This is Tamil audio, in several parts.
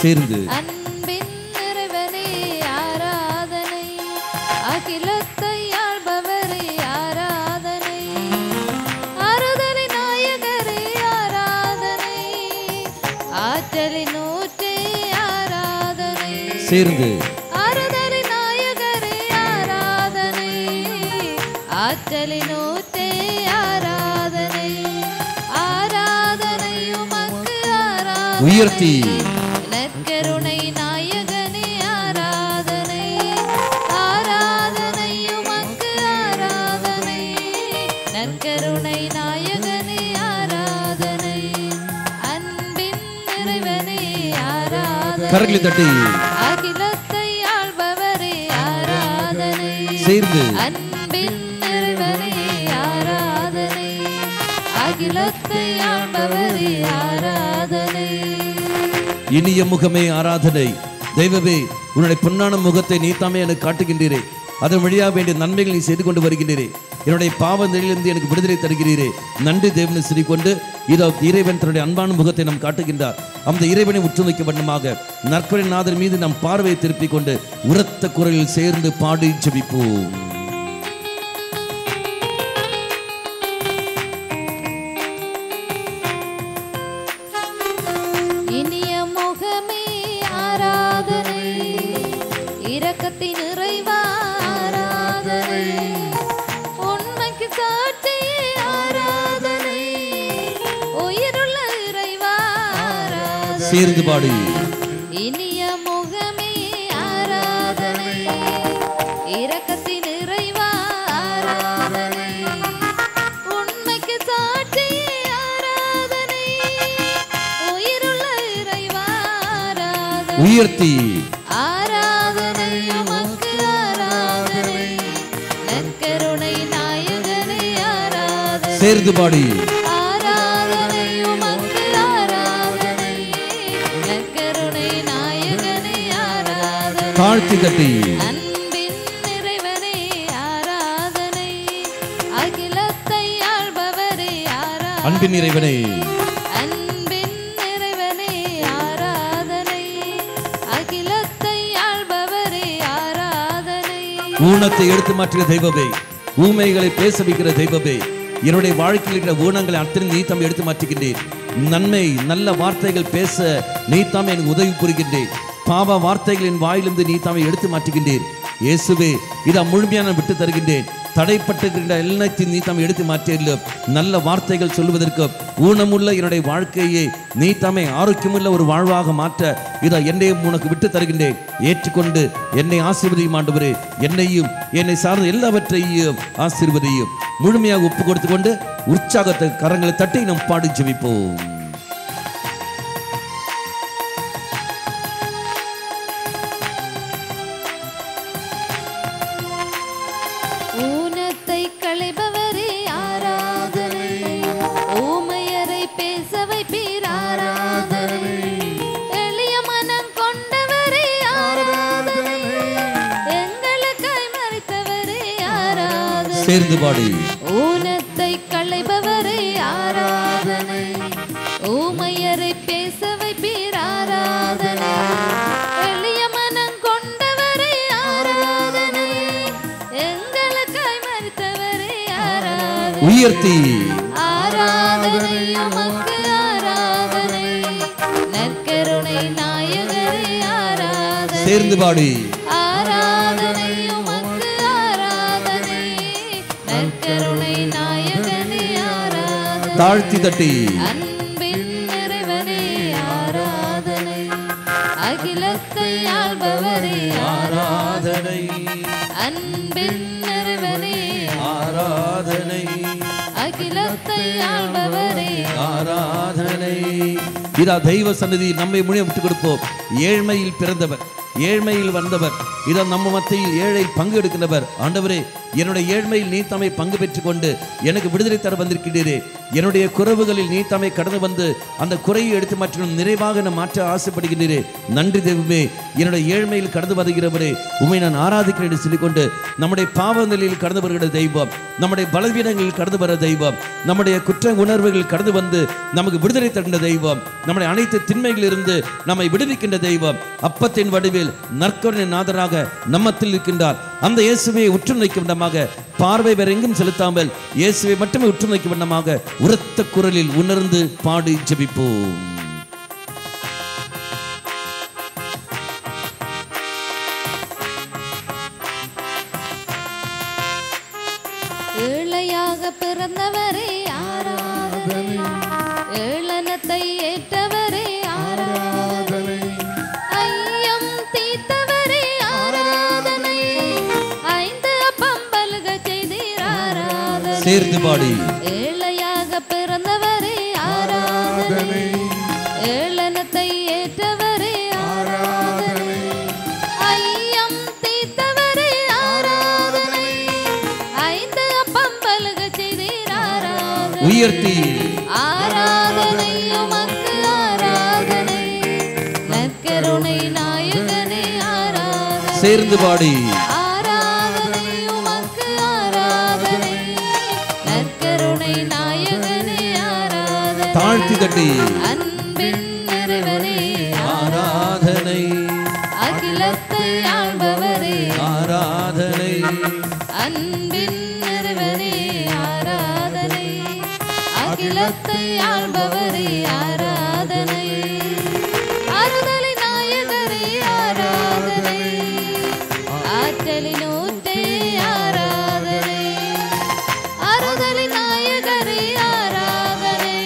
சேர்ந்து அன்பின் நிறைவனே ஆராதனை, அகிலத்தை ஆள்பவரே ஆராதனை, ஆறுதலின் நாயகரே ஆராதனை, ஆற்றலின் ஊற்றே ஆராதனை, சேர்ந்து ஆறுதலின் நாயகரே ஆராதனை, ஆற்றலின் ஊற்றே ஆராதனை, ஆராதனை உமக்கு ஆராதனை, உயர்த்தி நற்கருணை நாயகனே ஆராதனை, ஆராதனை உமக்கு ஆராதனை, நற்கருணை நாயகனே ஆராதனை, அன்பின் நிறைவனே ஆராதனை, கரங்களை தட்டி அகிலத்தை ஆள்பவரே ஆராதனை, சேர்ந்து அன்பின் நிறைவனே ஆராதனை, அகிலத்தை ஆள்பவரே ஆராதனை. இனிய முகமே ஆராதனை. தெய்வமே, உன்னுடைய பொன்னான முகத்தை நீ தாமே எனக்கு காட்டுகின்றீரே, அதன் வழியாக வேண்டிய நன்மைகளை நீ செய்து கொண்டு வருகின்றீரே, என்னுடைய பாவ நிலையிலிருந்து எனக்கு விடுதலை தருகிறீரே, நன்றி தேவனை சொல்லிக்கொண்டு இதோ இறைவன் தன்னுடைய அன்பான முகத்தை நாம் காட்டுகின்றார். அந்த இறைவனை உற்று நோக்க வண்ணமாக நற்கொடை நாதர் மீது நம் பார்வையை திருப்பிக் கொண்டு உரத்த குரலில் சேர்ந்து பாடி ஜெபிப்போம். இனிய முகமே ஆராதனை, இரக்கத்தின் நிறைவா ஆராதனை, உண்மைக்கு சாட்சியே ஆராதனை, உயிருள்ள இறைவா ஆராதனை, சேர்ந்து பாடி இனிய முகமே ஆராதனை, இரக்கத்தின் நிறைவா ஆராதனை, உண்மைக்கு சாட்சியே ஆராதனை, உயிருள்ள இறைவா ஆராதனை, உயர்த்தி ஆராதனை உமக்கு ஆராதனை, நற்கருணை நாயகனே ஆராதனை, சேர்ந்து பாடி ஆராதனை உமக்கு ஆராதனை, நற்கருணை நாயகனே ஆராதனை, தாழ்த்தி தட்டி அன்பின் நிறைவனே ஆராதனை, அகிலத்தை ஆள்பவரே ஆராதனை, அன்பின் இறைவனே அன்பின் நிறைவனே ஆராதனை, அகிலத்தை ஆள்பவரே ஆராதனை, ஊனத்தை எடுத்து மாற்றுகிற தெய்வமே, ஊமைகளை பேச வைக்கிற தெய்வமே, என்னுடைய வாழ்க்கையில் இருக்கிற ஊனங்களை அத்தனை நீ தாம் எடுத்து மாற்றுகின்றேன். நன்மை நல்ல வார்த்தைகள் பேச நீ தாம் எனக்கு உதவி புரிகின்றேன். பாவ வார்த்தைகளின் வாயிலிருந்து நீ தாமே எடுத்து மாற்றுகின்றேன். இயேசுவே, இதை முழுமையான விட்டு தருகின்றேன். தடைப்பட்டிருக்கின்ற எல்லாத்தையும் நீ தாமே எடுத்து மாற்றிய நல்ல வார்த்தைகள் சொல்வதற்கு ஊனமுள்ள என்னுடைய வாழ்க்கையை நீ தாமே ஆரோக்கியமுள்ள ஒரு வாழ்வாக மாற்ற இதை என்னையும் உனக்கு விட்டு தருகின்றேன். ஏற்றுக்கொண்டு என்னை ஆசீர்வதியும் ஆண்டவரே, என்னையும் என்னை சார்ந்த எல்லாவற்றையும் ஆசீர்வதியும். முழுமையாக ஒப்பு கொடுத்து கொண்டு உற்சாகத்தை கரங்களை தட்டி நாம் பாடி ஜெபிப்போம். ஊனத்தை களைபவரே ஆராதனை, ஊமையரை பேச வைப்பீர் ஆராதனை, எளிய மனம் கொண்டவரே ஆராதனை, எங்களுக்காய் மரித்தவரே ஆராதனை, சேர்ந்து பாடி ஊனத்தை களைபவரே ஆராதனை, ஊமையரை பேச வைப்பீர் ஆராதனை, எளிய மனம் கொண்டவரே ஆராதனை, எங்களுக்காய் மரித்தவரே ஆராதனை, உயர்த்தி ஆராதனை உமக்கு ஆராதனை, நற்கருணை நாயகரே ஆராதனை, சேர்ந்து பாடி ஆராதனை உமக்கு ஆராதனை, நற்கருணை நாயகனே ஆராதனை, தாழ்த்தி தட்டி அன்பின் நிறைவனே ஆராதனை, அகிலத்தை ஆள்பவரே ஆராதனை அன்பின் நிறைவனே ஆராதனை அகிலத்தை ஆள்பவரே ஆராதனை. இதா தெய்வ சன்னதி நம்மை முழுவதும் விட்டுக் கொடுப்போம். ஏழ்மையில் பிறந்தவர், ஏழ்மையில் வந்தவர், இதா நம்ம மத்தியில் ஏழை பங்கு எடுக்கின்றவர். ஆண்டவரே, என்னுடைய ஏழ்மையில் நீ தாமே பங்கு பெற்றுக் கொண்டு எனக்கு விடுதலை தர வந்திருக்கிறீரே. என்னுடைய குறைவுகளில் நீ தாமே கடந்து வந்து அந்த குறையை எடுத்து மாற்றும் நிறைவாக நான் மாற்ற ஆசைப்படுகிறீரே. நன்றி தெய்வமே. என்னுடைய ஏழ்மையில் கடந்து வருகிறவரே உம்மை நான் ஆராதிக்கிறேன் என்று சொல்லிக்கொண்டு நம்முடைய பாவ நிலையில் கடந்து வருகிற தெய்வம், நம்முடைய பலவீனங்களில் கடந்து வர தெய்வம், நம்முடைய குற்ற உணர்வுகள் கடந்து வந்து நமக்கு விடுதலை தருகின்ற தெய்வம், நம்முடைய அனைத்து திண்மைகளில் இருந்து நம்மை விடுவிக்கின்ற தெய்வம், அப்பத்தின் வடிவில் நற்கருணை நாதராக நம்மத்தில் இருக்கின்றார். அந்த இயேசுவை உற்று நோக்கும் விதமாக, பார்வை வேற எங்கும் செலுத்தாமல் இயேசுவை மட்டுமே உற்று நோக்கும் விதமாக உரத்த குரலில் உணர்ந்து பாடி ஜெபிப்போம். ஏழையாக பிறந்தவரே ஆராதனை, ஏளனத்தை ஏற்றவரே ஆராதனை, ஐயம் தீர்த்தவரே ஆராதனை, ஐந்து அப்பம் பல்க செய்தீர் ஆராதனை. சேர்ந்து பாடி. ஏழையாக பிறந்தவரே ஆராதனை, ஏளனத்தை ஏற்றவரே ஆராதனை, ஐயம் தீர்த்தவரே ஆராதனை, ஐந்து அப்பம் பல்க செய்தீர் ஆராதனை. உயர்த்தி ஆராதனை உமக்கு ஆராதனை, நற்கருணை நாயகனே ஆராதனை. சேர்ந்து பாடி. ஆராதனை உமக்கு ஆராதனை, நற்கருணை நாயகனே ஆராதனை. தாழ்த்தி தட்டி. அன்பின் நிறைவனே ஆராதனை, அகிலத்தை ஆள்பவரே ஆராதனை, அன்பின் நிறைவனே ஆராதனை, அகிலத்தை ஆள்பவரே ஆராதனை, ஆறுதலின் நாயகரே ஆராதனை, ஆற்றலின் ஊற்றே ஆராதனை, ஆறுதலின் நாயகரே ஆராதனை,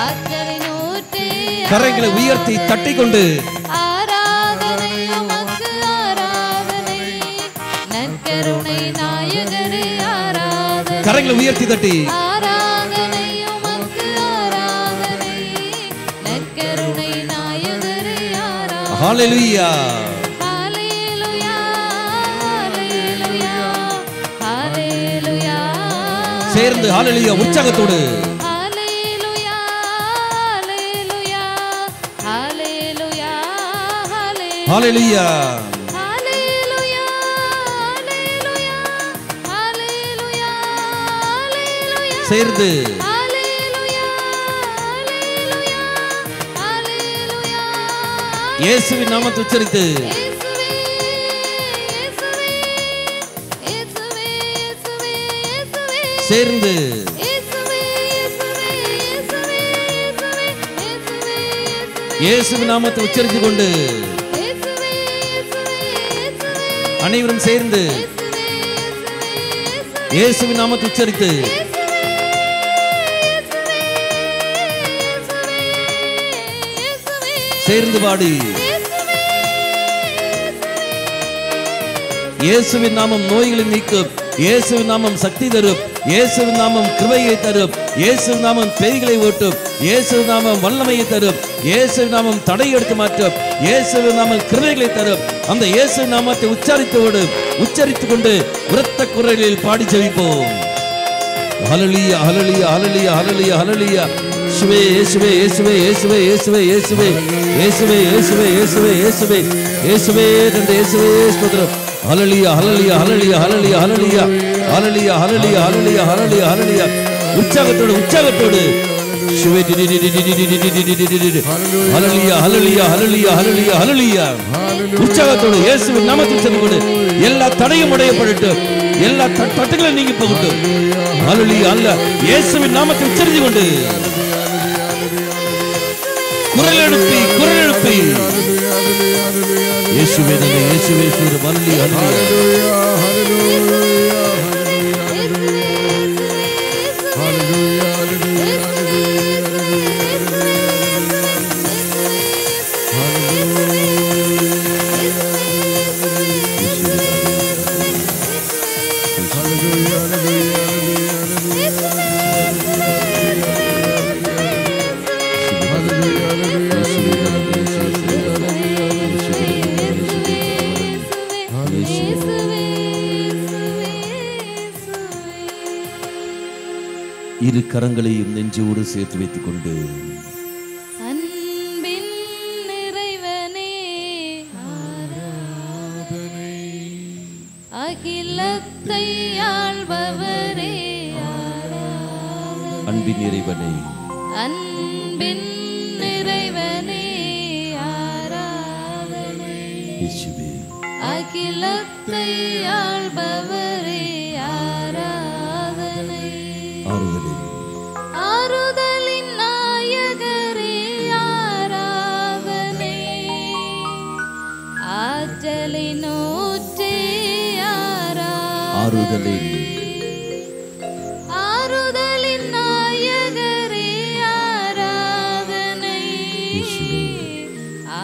ஆற்றலின் ஊற்றே கரங்களை உயர்த்தி தட்டிக்கொண்டு ஆராதனை உமக்கு ஆராதனை, நற்கருணை நாயகரே ஆராதனை. கரங்களை உயர்த்தி தட்டி. ஆராதனை உமக்கு ஆராதனை, நற்கருணை நாயகரே ஆராதனை. ஹalleluya. ஹalleluya, ஹalleluya, ஹalleluya. சேர்ந்து ஹalleluya உற்சாகத்தோடு. ஹalleluya, ஹalleluya, ஹalleluya, ஹalleluya. ஹalleluya. ஹalleluya, ஹalleluya, ஹalleluya, ஹalleluya. சேர்ந்து ஹalleluya, ஹalleluya, ஹalleluya. இயேசுவின் நாமத்தை உச்சரித்து இயேசுவே, இயேசுவே, இயேசுவே, இயேசுவே, இயேசுவே. சேர்ந்து இயேசுவே, இயேசுவே, இயேசுவே, இயேசுவே, இயேசுவே, இயேசுவே. இயேசுவின் நாமத்தை உச்சரித்துக் கொண்டு இயேசுவே, இயேசுவே, இயேசுவே. அனைவரும் சேர்ந்து இயேசுவே, இயேசுவே, இயேசுவே. இயேசுவின் நாமத்தை உச்சரித்து இயேசுவே, இயேசுவே, இயேசுவே, இயேசுவே. சேர்ந்து பாடி. இயேசுவே, இயேசுவே. இயேசுவின் நாமம் நோய்களை நீக்கும், இயேசுவின் நாமம் சக்தி தரும், இயேசுவின் நாமம் கிருபையை தரும், இயேசுவின் நாமம் பேய்களை ஓட்டும், இயேசுவின் நாமம் வல்லமையை தரும், இயேசுவின் நாமம் தடை எடுத்து மாற்றும், இயேசுவின் நாமம் கிருபைகளை தரும். அந்த இயேசுவின் நாமத்தை உச்சரித்துக் கொண்டு உரத்த குரலில் பாடி ஜெபிப்போம். ஹalleluya, ஹalleluya, ஹalleluya, ஹalleluya, ஹalleluya. இயேசுவே, இயேசுவே, இயேசுவே, இயேசுவே, இயேசுவே, இயேசுவே, இயேசுவே, இயேசுவே, இயேசுவே, இயேசுவே, இயேசுவே, நன்றி இயேசுவே, ஸ்தோத்திரம். ஹalleluya, ஹalleluya, ஹalleluya, ஹalleluya, ஹalleluya, ஹalleluya, ஹalleluya, ஹalleluya, ஹalleluya, ஹalleluya. உற்சாகத்தோடு இயேசுவே, ஹalleluya, ஹalleluya, ஹalleluya, ஹalleluya, ஹalleluya. உற்சாகத்தோடு இயேசுவின் நாமத்தை சொல்லிக்கொண்டு எல்லா தடையும் உடையப்படட்டும், எல்லா தட்டுகளும் நீங்கி போகட்டும். ஹalleluya, அல்ல இயேசுவின் நாமத்தை உச்சரித்துக் கொண்டு குரல் எழுப்பி இயேசுவே நன்றி, இயேசுவே ஸ்தோத்திரம். ஹalleluya, ஹalleluya. இரு கரங்களையும் நெஞ்சோடு சேர்த்து வைத்துக் கொண்டு அன்பின் நிறைவனே ஆராதனை, அகிலத்தை ஆள்பவரே ஆராதனை, அன்பின் இறைவனே அன்பின் நிறைவனே ஆராதனை, இயேசுவே அகிலத்தை ஆள்பவரே ஆராதனை, ஆறுதலே ஆறுதலின் நாயகரே ஆராதனை, ஆற்றலின் ஊற்றே ஆறுதலே ஆறுதலின் நாயகரே ஆராதனை,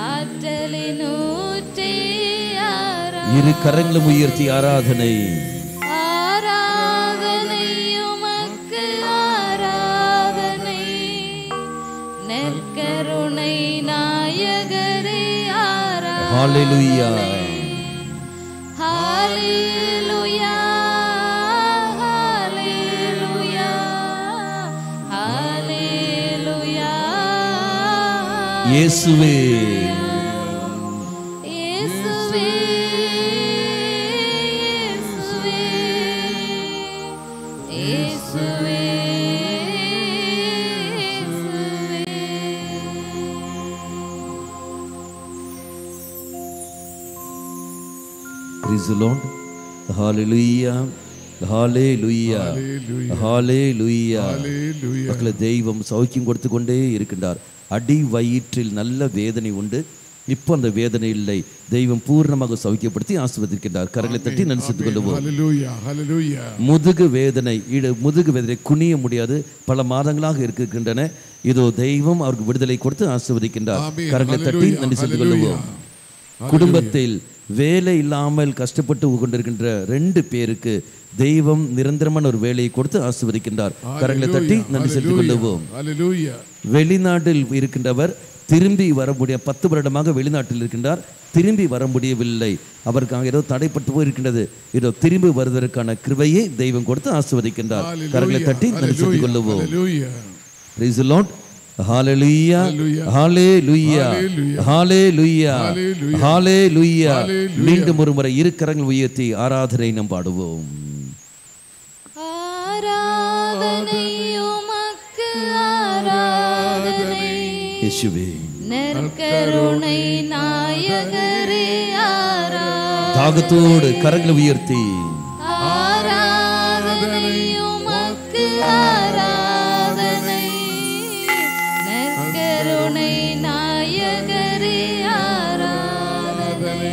ஆற்றலின் ஊற்றே ஆராதனை, இரு கரங்களும் உயர்த்தி ஆராதனை ஆராதனை உமக்கு ஆராதனை, நற்கருணை நாயகரே ஆராதனை, ஹalleluya ஹalleluya ஹalleluya ஹalleluya, இயேசுவே இயேசுவே இயேசுவே இயேசுவே praise the Lord hallelujah hallelujah hallelujah மக்களே தெய்வம் சௌக்கியம் கொடுத்து கொண்டே இருக்கின்றார். அடி வயிற்றில் நல்ல வேதனை உண்டு, இப்போ அந்த வேதனை இல்லை. தெய்வம் பூர்ணமாக சௌக்கியப்படுத்தி ஆசீர்வதிக்கின்றார். கரங்களை தட்டி நன்றித்துக் கொள்வோம். முதுகு வேதனை முதுகு வேதனை குனிய முடியாது, பல மாதங்களாக இருக்கின்றன. இதோ தெய்வம் அவருக்கு விடுதலை கொடுத்து ஆசீர்வதிக்கின்றார். கரங்களை தட்டி நன்றி செலுத்திக் கொள்வோம். குடும்பத்தில் வேலை இல்லாமல் கஷ்டப்பட்டு கொண்டிருக்கின்ற 2 பேருக்கு தெய்வம் நிரந்தரமான ஒரு வேலையை கொடுத்து ஆசீர்வதிக்கின்றார். கரங்களை தட்டி நன்றி செலுத்திக் கொள்வோம். வெளிநாட்டில் இருக்கின்றவர் திரும்பி வர முடிய 10 வருடமாக வெளிநாட்டில் இருக்கின்றார், திரும்பி வர முடியவில்லை. அவருக்காக ஏதோ தடைப்பட்டு போயிருக்கின்றது. இதோ திரும்பி வருவதற்கான கிருபையை தெய்வம் கொடுத்து ஆசீர்வதிக்கின்றார். கரங்களை தட்டி நன்றி செலுத்திக் கொள்வோம். Praise the Lord. Hallelujah. Hallelujah. Hallelujah. Hallelujah. மீண்டும் ஒரு முறை இரு கரங்கள் உயர்த்தி ஆராதனை நாம் பாடுவோம். ஆராதனை உமக்கு ஆராதனை, இயேசுவே நற்கருணை நாயகரே ஆராதனை, தாகத்தோடு கரங்களை உயர்த்தி ஆராதனை உமக்கு ஆராதனை, நற்கருணை நாயகரே ஆராதனை,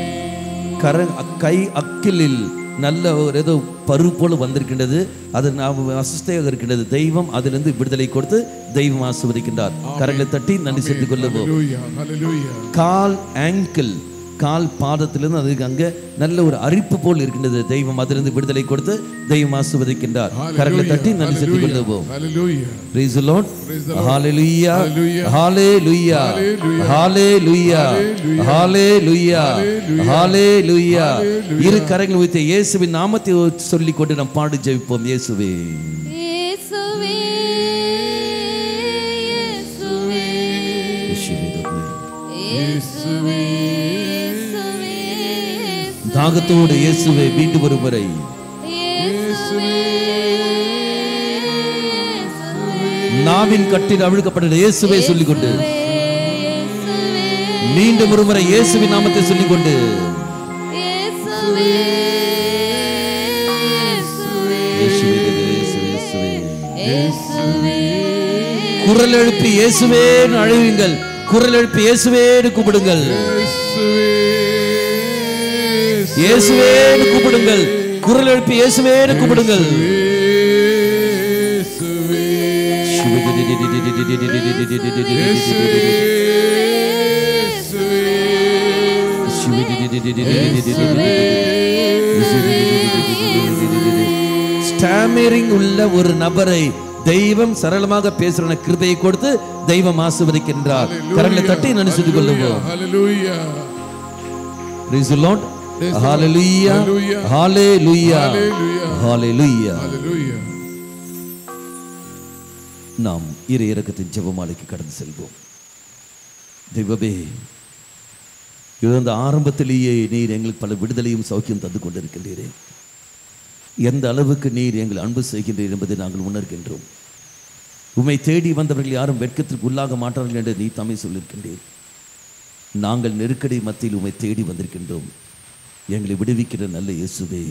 கை அக்கிலில் நல்ல ஒரு ஏதோ பரு போல வந்திருக்கின்றது, அது அசுஸ்தையாக இருக்கின்றது. தெய்வம் அதிலிருந்து விடுதலை கொடுத்து தெய்வம் ஆசீர்வதிக்கின்றார். கரங்களை தட்டி நன்றி செலுத்திக் கொள்ளுவோம். கால் ஆங்கிள் கால் பாதத்திலிருந்து அதுக்கு அங்கே நல்ல ஒரு அரிப்பு போல் இருக்கின்றது. தெய்வம் அதிலிருந்து விடுதலை கொடுத்து தெய்வம் ஆசீர்வதிக்கின்றார். கரங்களை தட்டி நன்றி செலுத்திக் கொள்ளுவோம். Praise the Lord. Hallelujah. Hallelujah. Hallelujah. Hallelujah. Hallelujah. இரு கரங்களை உயர்த்தி இயேசுவின் நாமத்தை சொல்லிக் கொண்டு நாம் பாடி ஜெபிப்போம். இயேசுவே இயேசுவே இயேசுவே இயேசுவே, தாகத்தோடு இயேசுவே மீண்டும் ஒரு முறை நாவின் கட்டில் அவிழ்க்கப்பட்ட இயேசுவே சொல்லிக்கொண்டு மீண்டும் ஒரு முறை இயேசுவின் நாமத்தை சொல்லிக்கொண்டு குரல் எழுப்பி இயேசுவே அழுவீங்கள். குரல் எழுப்பி இயேசுவே கூப்பிடுங்கள். இயேசுவே கூப்பிடுங்கள். குரல் எழுப்பி இயேசுவே கூப்பிடுங்கள். ஸ்டாமரிங் உள்ள ஒரு நபரை தெய்வம் சரளமாக பேசுற கிருபையை கொடுத்து தெய்வம் ஆசீர்வதிக்கின்றார். கரங்களை தட்டி நன்றி சொல்லிக் கொள்ளுவோம். Praise the Lord. Hallelujah. Hallelujah. Hallelujah. நாம் இறை இரக்கத்தின் ஜெபமாலைக்கு கடந்து செல்வோம். தெய்வமே, இந்த ஆரம்பத்திலேயே நீர் எங்களுக்கு பல விடுதலையும் சௌக்கியம் தந்து கொண்டிருக்கின்றீரே. எந்த அளவுக்கு நீர் எங்கள் அன்பு செய்கின்றீர் என்பதை நாங்கள் உணர்கின்றோம். உம்மை தேடி வந்தவர்கள் யாரும் வெட்கத்திற்கு உள்ளாக மாட்டார்கள் என்று நீ தாமே சொல்லியிருக்கின்றீர். நாங்கள் நெருக்கடி மத்தியில் உம்மை தேடி வந்திருக்கின்றோம். எங்களை விடுவிக்கிற நல்ல இயேசுவே,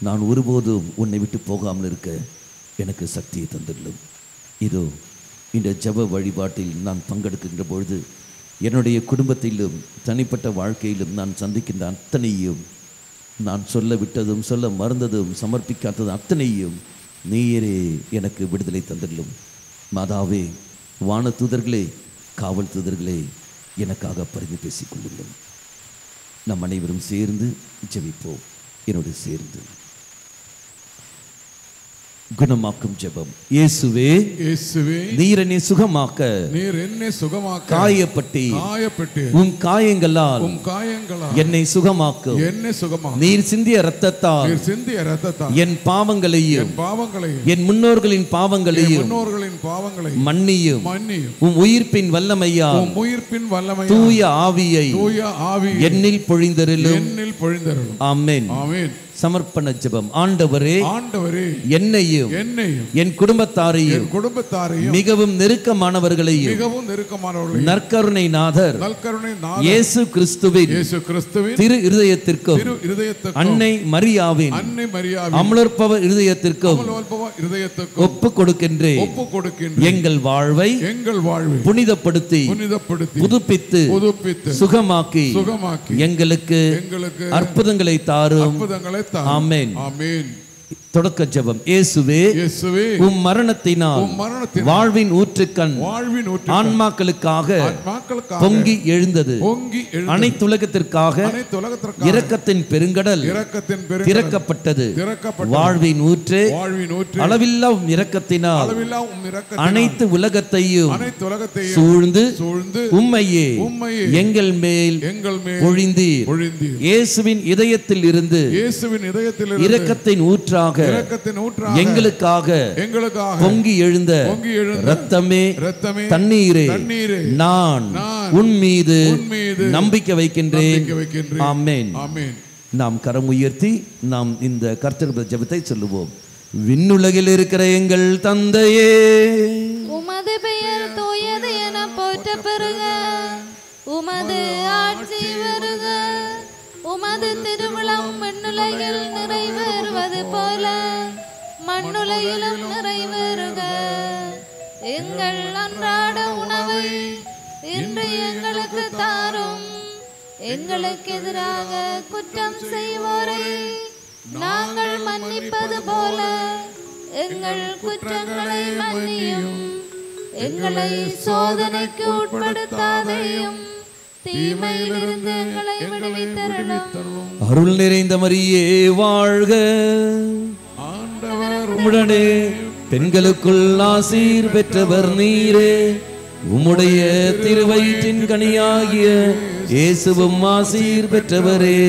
நான் ஒருபோதும் உன்னை விட்டு போகாமல் இருக்க எனக்கு சக்தியை தந்துள்ளோம். இதோ இந்த ஜெப வழிபாட்டில் நான் பங்கெடுக்கின்ற பொழுது என்னுடைய குடும்பத்திலும் தனிப்பட்ட வாழ்க்கையிலும் நான் சந்திக்கின்ற அத்தனையும், நான் சொல்ல விட்டதும் சொல்ல மறந்ததும் சமர்ப்பிக்காததும் அத்தனையும் நீரே எனக்கு விடுதலை தந்துள்ளோம். மாதாவே, வான தூதர்களே, காவல் தூதர்களே, எனக்காக பரிந்து பேசிக் கொள்ளுங்கள். நம் அனைவரும் சேர்ந்து ஜெபிப்போம். என்னோடு சேர்ந்து குணமாக்கும் ஜெபம். இயேசுவே, இயேசுவே, நீர் என்னை சுகமாக்க, நீர் என்னை சுகமாக்க, காயப்பட்டு உம் காயங்களால் என்னை சுகமாக்கும். என்னை சுகமாக்கும். நீர் சிந்திய இரத்தத்தால் என் பாவங்களையும் என் முன்னோர்களின் பாவங்களையும் மன்னியும். உம் உயிர்ப்பின் வல்லமையால் தூய ஆவியை என்னில் பொழிந்தருளும். ஆமென். சமர்ப்பண ஜெபம். ஆண்டவரே, என்னையும் என் குடும்பத்தாரையும் மிகவும் நெருக்கமானவர்களையும் நற்கருணை நாதர் இயேசு கிறிஸ்துவின் திரு இருதயத்திற்கும் அன்னை மரியாவின் அமலர்பவ இருதயத்திற்கும் ஒப்பு கொடுக்கின்றேன். எங்கள் வாழ்வை புனிதப்படுத்தி புதுப்பித்து சுகமாக்கி எங்களுக்கு அற்புதங்களை தாரும். ஆமென். தொடக்க ஜெபம். இயேசுவே, உம் மரணத்தினால் வாழ்வின் ஊற்றுக்கண் ஆன்மாக்களுக்காக பொங்கி எழுந்தது. அனைத்துலகத்திற்காக இரக்கத்தின் பெருங்கடல் திறக்கப்பட்டது. வாழ்வின் ஊற்று அளவில்லா இரக்கத்தினால் அனைத்து உலகத்தையும் சூழ்ந்து உம்மையே எங்கள் மேல் பொழிந்தீர். இயேசுவின் இதயத்தில் இருந்து இரக்கத்தின் ஊற்றாக எங்களுக்காக பொங்கி எழுந்த இரத்தமே, தண்ணீரே, நான் உன் மீது நம்பிக்கை வைக்கின்றேன். ஆமென். நாம் கரம் உயர்த்தி நாம் இந்த கர்த்தர் ஜெபத்தை சொல்லுவோம். விண்ணுலகில் இருக்கிற எங்கள் தந்தையே, உமது பெயர் தூயது என போற்ற பெறுக. உமது ஆட்சி வருக. உமது திருவிழம் விண்ணுலகில் நிறைவேறுவது போல மண்ணுலகிலும் நிறைவேறுக. எங்கள் அன்றாட உணவை இன்று எங்களுக்கு தாரும். எங்களுக்கு எதிராக குற்றம் செய்வோரை நாங்கள் மன்னிப்பது போல எங்கள் குற்றங்களை மன்னியும். எங்களை சோதனைக்கு உட்படுத்தாதையும் தீமையிலிருந்து எங்களை விடுவித்தருளும். அருள் நிறைந்த மரியே வாழ்க. உம்முடனே பெண்களுக்குள் ஆசீர் பெற்றவர் நீரே. உம்முடைய திருவயிற்றின் கனியாகிய இயேசுவும் ஆசீர் பெற்றவரே.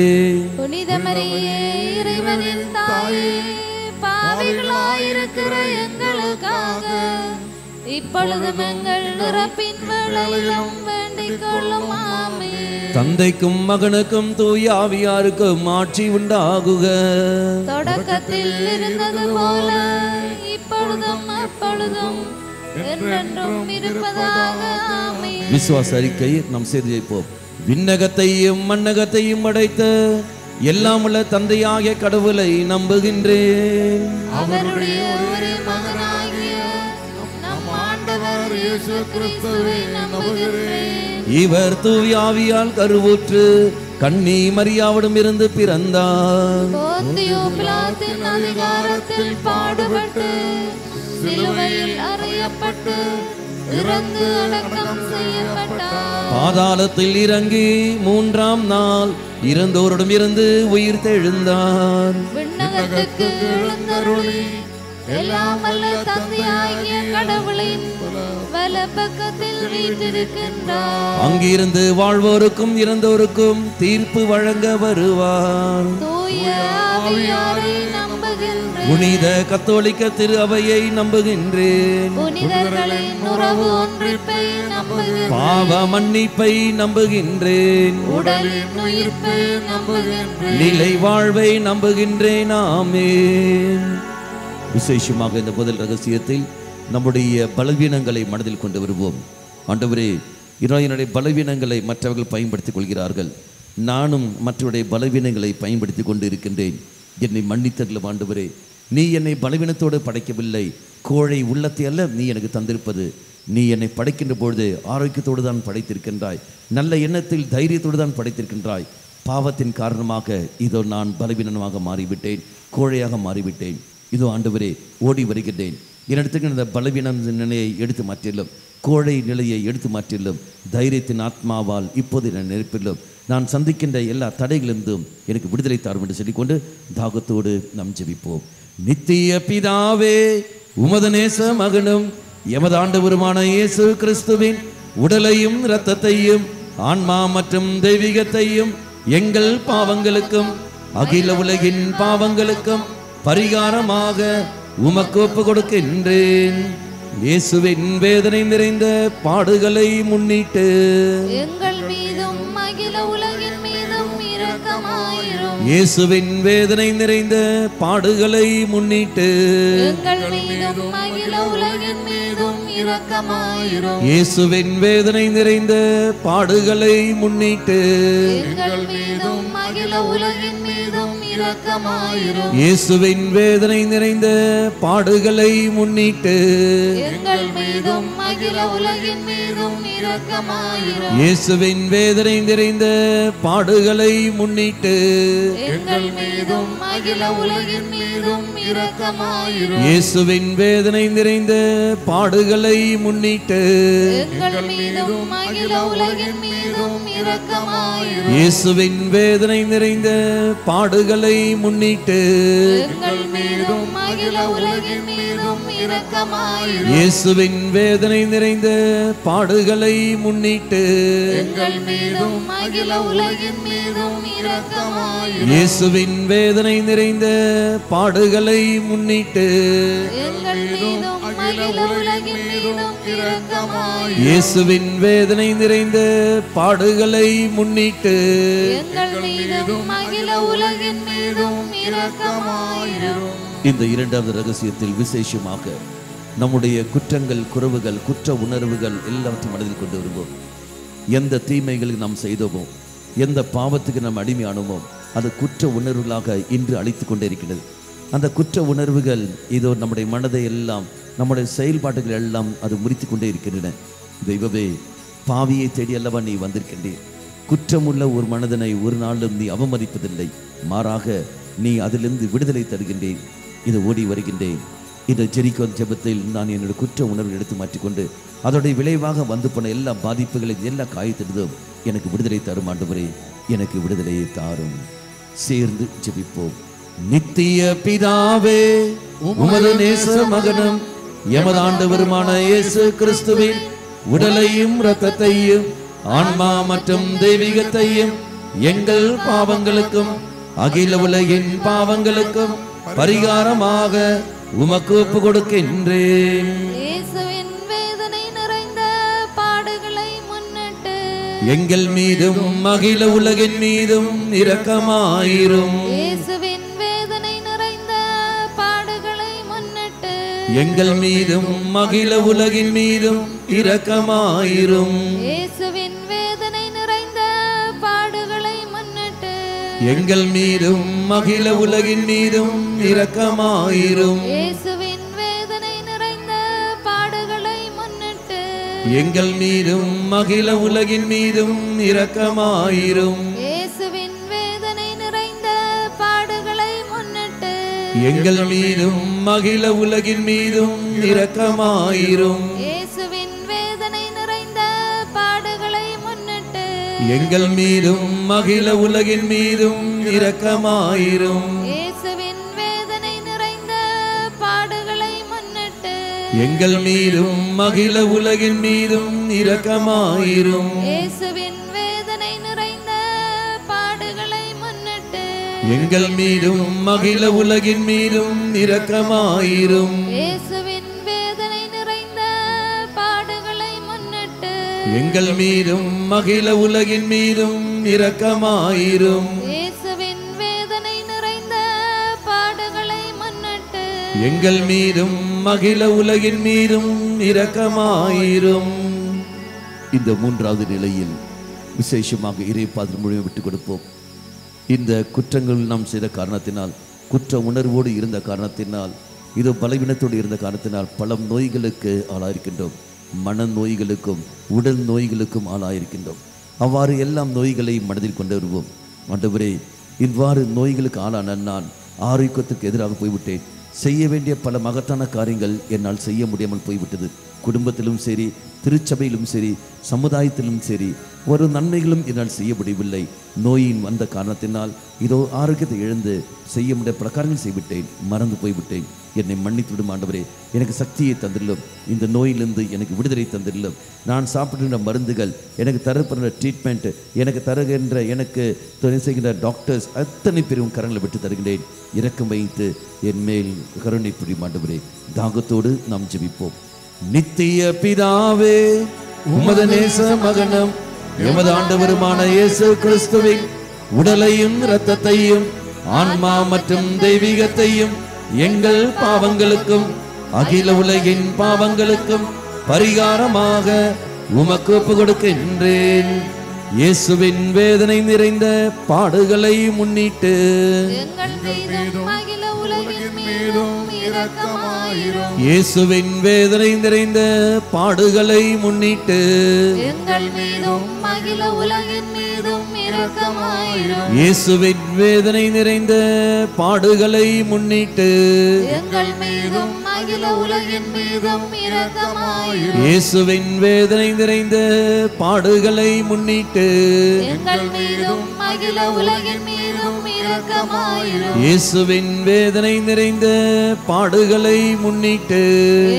புனித மரியே, இறைவனின் தாயே, பாவிகளாயிருக்கிற எங்களுக்காக இப்பொழுதும் எங்கள் இறப்பின் வேளையிலும் வேண்டிக் கொள்ளும். ஆமென். தந்தைக்கும் மகனுக்கும் தூய ஆவியாருக்கும் ஆட்சி உண்டாகுக. தொடக்கத்தில் இருந்தது போல இப்பொழுதும் எப்பொழுதும் என்றென்றும் இருப்பதாக. ஆமென். விசுவாச அறிக்கை நாம் செய்து ஜெயிப்போம். விண்ணகத்தையும் மண்ணகத்தையும் படைத்த எல்லாம் உள்ள தந்தையாகிய கடவுளை நம்புகின்றேன். அவருடைய ஒரே மகனாகிய நம் ஆண்டவர் இயேசு கிறிஸ்துவை நம்புகிறேன். இவர் தூய ஆவியால் கருவுற்று கன்னி மரியாவிடம் இருந்து பிறந்தார். போந்தியு பிலாத்தின் அதிகாரத்தில் பாடுபட்டு சிலுவையில் அறையப்பட்டு இறந்து அடக்கம் செய்யப்பட்டார். பாதாளத்தில் இறங்கி மூன்றாம் நாள் இறந்தோரிடம் இருந்து உயிர் தெழுந்தார். விண்ணகத்துக்கு எழுந்தருளி எல்லாம் வல்ல தந்தையாகிய கடவுளின் வலப்பக்கத்தில் வீற்றிருக்கின்றார். அங்கிருந்து வாழ்வோருக்கும் இறந்தோருக்கும் தீர்ப்பு வழங்க வருவார். தூய ஆவியாரை நம்புகின்றேன். புனித கத்தோலிக்க திரு அவையை நம்புகின்றேன். புனிதர்களின் உறவு ஒன்றிப்பை நம்புகின்றேன். பாவ மன்னிப்பை நம்புகின்றேன். உடலின் உயிர்ப்பை நம்புகின்றேன். நிலை வாழ்வை நம்புகின்றேன். ஆமென். விசேஷமாக இந்த முதல் ரகசியத்தில் நம்முடைய பலவீனங்களை மனதில் கொண்டு வருவோம். ஆண்டவரே, என்னுடைய பலவீனங்களை மற்றவர்கள் பயன்படுத்திக் கொள்கிறார்கள். நானும் மற்றவருடைய பலவீனங்களை பயன்படுத்தி கொண்டு இருக்கின்றேன். என்னை மன்னித்தருளும் ஆண்டவரே. நீ என்னை பலவீனத்தோடு படைக்கவில்லை, கோழை உள்ளத்தை அல்ல நீ எனக்கு தந்திருப்பது. நீ என்னை படைக்கின்ற பொழுது ஆரோக்கியத்தோடு தான் படைத்திருக்கின்றாய், நல்ல எண்ணத்தில் தைரியத்தோடு தான் படைத்திருக்கின்றாய். பாவத்தின் காரணமாக இதோ நான் பலவீனமாக மாறிவிட்டேன், கோழையாக மாறிவிட்டேன். இதோ ஆண்டவரே, ஓடி வருகின்றேன். என்னிடத்துக்கு இந்த பலவீன நிலையை எடுத்து மாற்றிலும், கோழை நிலையை எடுத்து மாற்றிலும், தைரியத்தின் ஆத்மாவால் இப்போது என்னை நிரப்பிலும், நான் சந்திக்கின்ற எல்லா தடைகளிலிருந்தும் எனக்கு விடுதலை தாரும் என்று சொல்லிக்கொண்டு தாகத்தோடு நாம் ஜெபிப்போம். நித்திய பிதாவே, உமது நேச மகனும் எமது ஆண்டவருமான இயேசு கிறிஸ்துவின் உடலையும் இரத்தத்தையும் ஆன்மா மற்றும் தெய்வீகத்தையும் எங்கள் பாவங்களுக்கும் அகில உலகின் பாவங்களுக்கும் பரிகாரமாக உமக்கு ஒப்பு கொடுக்கின்றேன். இயேசுவின் வேதனை நிறைந்த பாடுகளை முன்னிட்டு எங்கள் மீதும் அகில உலகின் மீதும் இரக்கமாயிரும். இயேசுவின் வேதனை நிறைந்த பாடுகளை முன்னிட்டு எங்கள் மீதும் அகில உலகின் மீதும் இரக்கமாயிரும். இயேசுவின் வேதனை நிறைந்த பாடுகளை முன்னிட்டு எங்கள் மீதும் அகில உலகின் மீதும் இரக்கமாயிரும். இயேசுவின் வேதனை நிறைந்த பாடுகளை முன்னிட்டு எங்கள் மீதும் அகில உலகின் மீதும் இரக்கமாயிரும். இயேசுவின் வேதனை நிறைந்த பாடுகளை முன்னிட்டு எங்கள் மீதும் அகில உலகின் மீதும் இரக்கமாயிரும். இயேசுவின் வேதனை நிறைந்த பாடுகளை முன்னிட்டு எங்கள் மீதும் அகில உலகின் மீதும் இரக்கமாயிரும். இயேசுவின் வேதனை நிறைந்த பாடுகளை முன்னிட்டு எங்கள் மீதும் அகில உலகின் மீதும் இரக்கமாயிரும். இயேசுவின் வேதனை நிறைந்த பாடுகளை முன்னிட்டு எங்கள் மீதும் அகில உலகின் மீதும் இரக்கமாயிரும். இயேசுவின் வேதனை நிறைந்த பாடுகளை முன்னிட்டு எங்கள் மீதும் அகில உலகின் மீதும் இரக்கமாயிரும். இயேசுவின் வேதனை நிறைந்த பாடுகளை முன்னிட்டு எங்கள் மீதும் அகில உலகின் மீதும் இரக்கமாயிரும். இந்த இரண்டாவது ரகசியத்தில் விசேஷமாக நம்முடைய குற்றங்கள், குறைவுகள், குற்ற உணர்வுகள் எல்லாவற்றையும் மனதில் கொண்டு வருவோம். எந்த தீமைகளுக்கு நாம் செய்தோமோ, எந்த பாவத்துக்கு நாம் அடிமையானோமோ, அது குற்ற உணர்வுகளாக இன்று அழித்து கொண்டே இருக்கிறது. அந்த குற்ற உணர்வுகள் இதோ நம்முடைய மனதை எல்லாம், நம்முடைய செயல்பாடுகள் எல்லாம் அது முறித்து கொண்டே இருக்கின்றன. தெய்வமே, பாவியை தேடி அல்லவா நீ வந்திருக்கின்றேன். குற்றமுள்ள ஒரு மனதனை ஒரு நாளும் நீ அவமதிப்பதில்லை, மாறாக நீ அதிலிருந்து விடுதலை தருகின்றேன். இது ஓடி வருகின்றேன். இந்த ஜெரிக்கோ ஜெபத்தில் நான் என்னுடைய குற்ற உணர்வை எடுத்து மாற்றிக்கொண்டு அதோடைய விளைவாக வந்து போன எல்லா பாதிப்புகளையும், எல்லா காயத்திலிருந்தும் எனக்கு விடுதலை தரும் ஆண்டவரே, எனக்கு விடுதலையை தாரும். சேர்ந்து ஜெபிப்போம். நித்திய பிதாவே, உமது நேச மகனும் எமது ஆண்டவருமான இயேசு கிறிஸ்துவின் உடலையும் இரத்தத்தையும் ஆன்மா மற்றும் தெய்வீகத்தையும் எங்கள் பாவங்களுக்கும் அகில உலகின் பாவங்களுக்கும் பரிகாரமாக உமக்கு ஒப்பு கொடுக்கின்றேன். இயேசுவின் வேதனை நிறைந்த பாடுகளை முன்னிட்டு எங்கள் மீதும் அகில உலகின் மீதும் இரக்கமாயிரும். இயேசுவின் வேதனை நிறைந்த பாடுகளை முன்னிட்டு எங்கள் மீதும் அகில உலகின் மீதும் இரக்கமாயிரும். இயேசுவின் வேதனை நிறைந்த பாடுகளை முன்னிட்டு எங்கள் மீதும் அகில உலகின் மீதும் இரக்கமாயிரும். இயேசுவின் வேதனை நிறைந்த பாடுகளை முன்னிட்டு எங்கள் மீதும் அகில உலகின் மீதும் இரக்கமாயிரும். இயேசுவின் வேதனை நிறைந்த பாடுகளை முன்னிட்டு எங்கள் மீதும் அகில உலகின் மீதும் இரக்கமாயிரும். இயேசுவின் வேதனை நிறைந்த பாடுகளை முன்னிட்டு எங்கள் மீதும் அகில உலகின் மீதும் இரக்கமாயிரும். இயேசுவின் வேதனை நிறைந்த பாடுகளை முன்னிட்டு எங்கள் மீதும் அகில உலகின் மீதும் இரக்கமாயிரும். இயேசுவின் வேதனை நிறைந்த பாடுகளை முன்னிட்டு எங்கள் மீதும் அகில உலகின் மீதும் இரக்கமாயிரும். இயேசுவின் வேதனை நிறைந்த பாடுகளை முன்னிட்டு எங்கள் மீதும் அகில உலகின் மீதும் இரக்கமாயிரும். இயேசுவின் வேதனை நிறைந்த பாடுகளை முன்னிட்டு எங்கள் மீதும் அகில உலகின் மீதும் இரக்கமாயிரும். இந்த மூன்றாவது நிலையில் விசேஷமாக இறைப்பாதல் முழுவதும் விட்டுக் கொடுப்போம். இந்த குற்றங்கள் நாம் செய்த காரணத்தினால், குற்ற உணர்வோடு இருந்த காரணத்தினால், இது பலவீனத்தோடு இருந்த காரணத்தினால் பல நோய்களுக்கு ஆளாயிருக்கின்றோம். மன நோய்களுக்கும் உடல் நோய்களுக்கும் ஆளாயிருக்கின்றோம். அவ்வாறு எல்லாம் நோய்களை மனதில் கொண்டு வருவோம். ஆண்டவரே, இவ்வாறு நோய்களுக்கு ஆளான நான் ஆரோக்கியத்துக்கு எதிராக போய்விட்டேன். செய்ய வேண்டிய பல மகத்தான காரியங்கள் என்னால் செய்ய முடியாமல் போய்விட்டது. குடும்பத்திலும் சரி, திருச்சபையிலும் சரி, சமுதாயத்திலும் சரி, ஒரு நன்மைகளும் என்னால் செய்ய முடியவில்லை. நோயின் வந்த காரணத்தினால் இதோ ஆரோக்கியத்தை இழந்து செய்ய முடிய பிரகாரங்கள் செய்விட்டேன், மறந்து போய்விட்டேன். என்னை மன்னித்து விடும் ஆண்டவரே. எனக்கு சக்தியை தந்திரலும், இந்த நோயிலிருந்து எனக்கு விடுதலை தந்திரலும். நான் சாப்பிடுகின்ற மருந்துகள், எனக்கு தரப்படுகிற ட்ரீட்மெண்ட், எனக்கு தருகின்ற எனக்கு துணை செய்கின்ற டாக்டர்ஸ் அத்தனை பேரும் கரங்களை விட்டு தருகின்றேன். இரக்கம் வைத்து என் மேல் கருணை புரியும் ஆண்டவரே. தாகத்தோடு நாம் ஜெபிப்போம். நித்திய பிதாவே, உமது நேச மகனும் எமது ஆண்டவருமான இயேசு கிறிஸ்துவின் உடலையும் இரத்தத்தையும் ஆன்மா மற்றும் தெய்வீகத்தையும் எங்கள் பாவங்களுக்கும் அகில உலகின் பாவங்களுக்கும் பரிகாரமாக உமக்கு ஒப்புக் கொடுக்கின்றேன். இயேசுவின் வேதனை நிறைந்த பாடுகளை முன்னிட்டு எங்கள் மீதும் அகில உலகின் மீதும் இரக்கமாயிரும். இயேசுவின் வேதனை நிறைந்த பாடுகளை முன்னிட்டு எங்கள் மீதும் அகில உலகின் மீதும் இரக்கமாயிரும். இயேசுவின் வேதனை நிறைந்த பாடுகளை முன்னிட்டு எங்கள் மீதும் அகில உலகின் மீதும் இரக்கமாயிரும். இயேசுவின் வேதனை நிறைந்த பாடுகளை முன்னிட்டு எங்கள் மீதும் அகில உலகின் மீதும் இரக்கமாயிரும். இயேசுவின் வேதனை நிறைந்த பாடுகளை முன்னிட்டு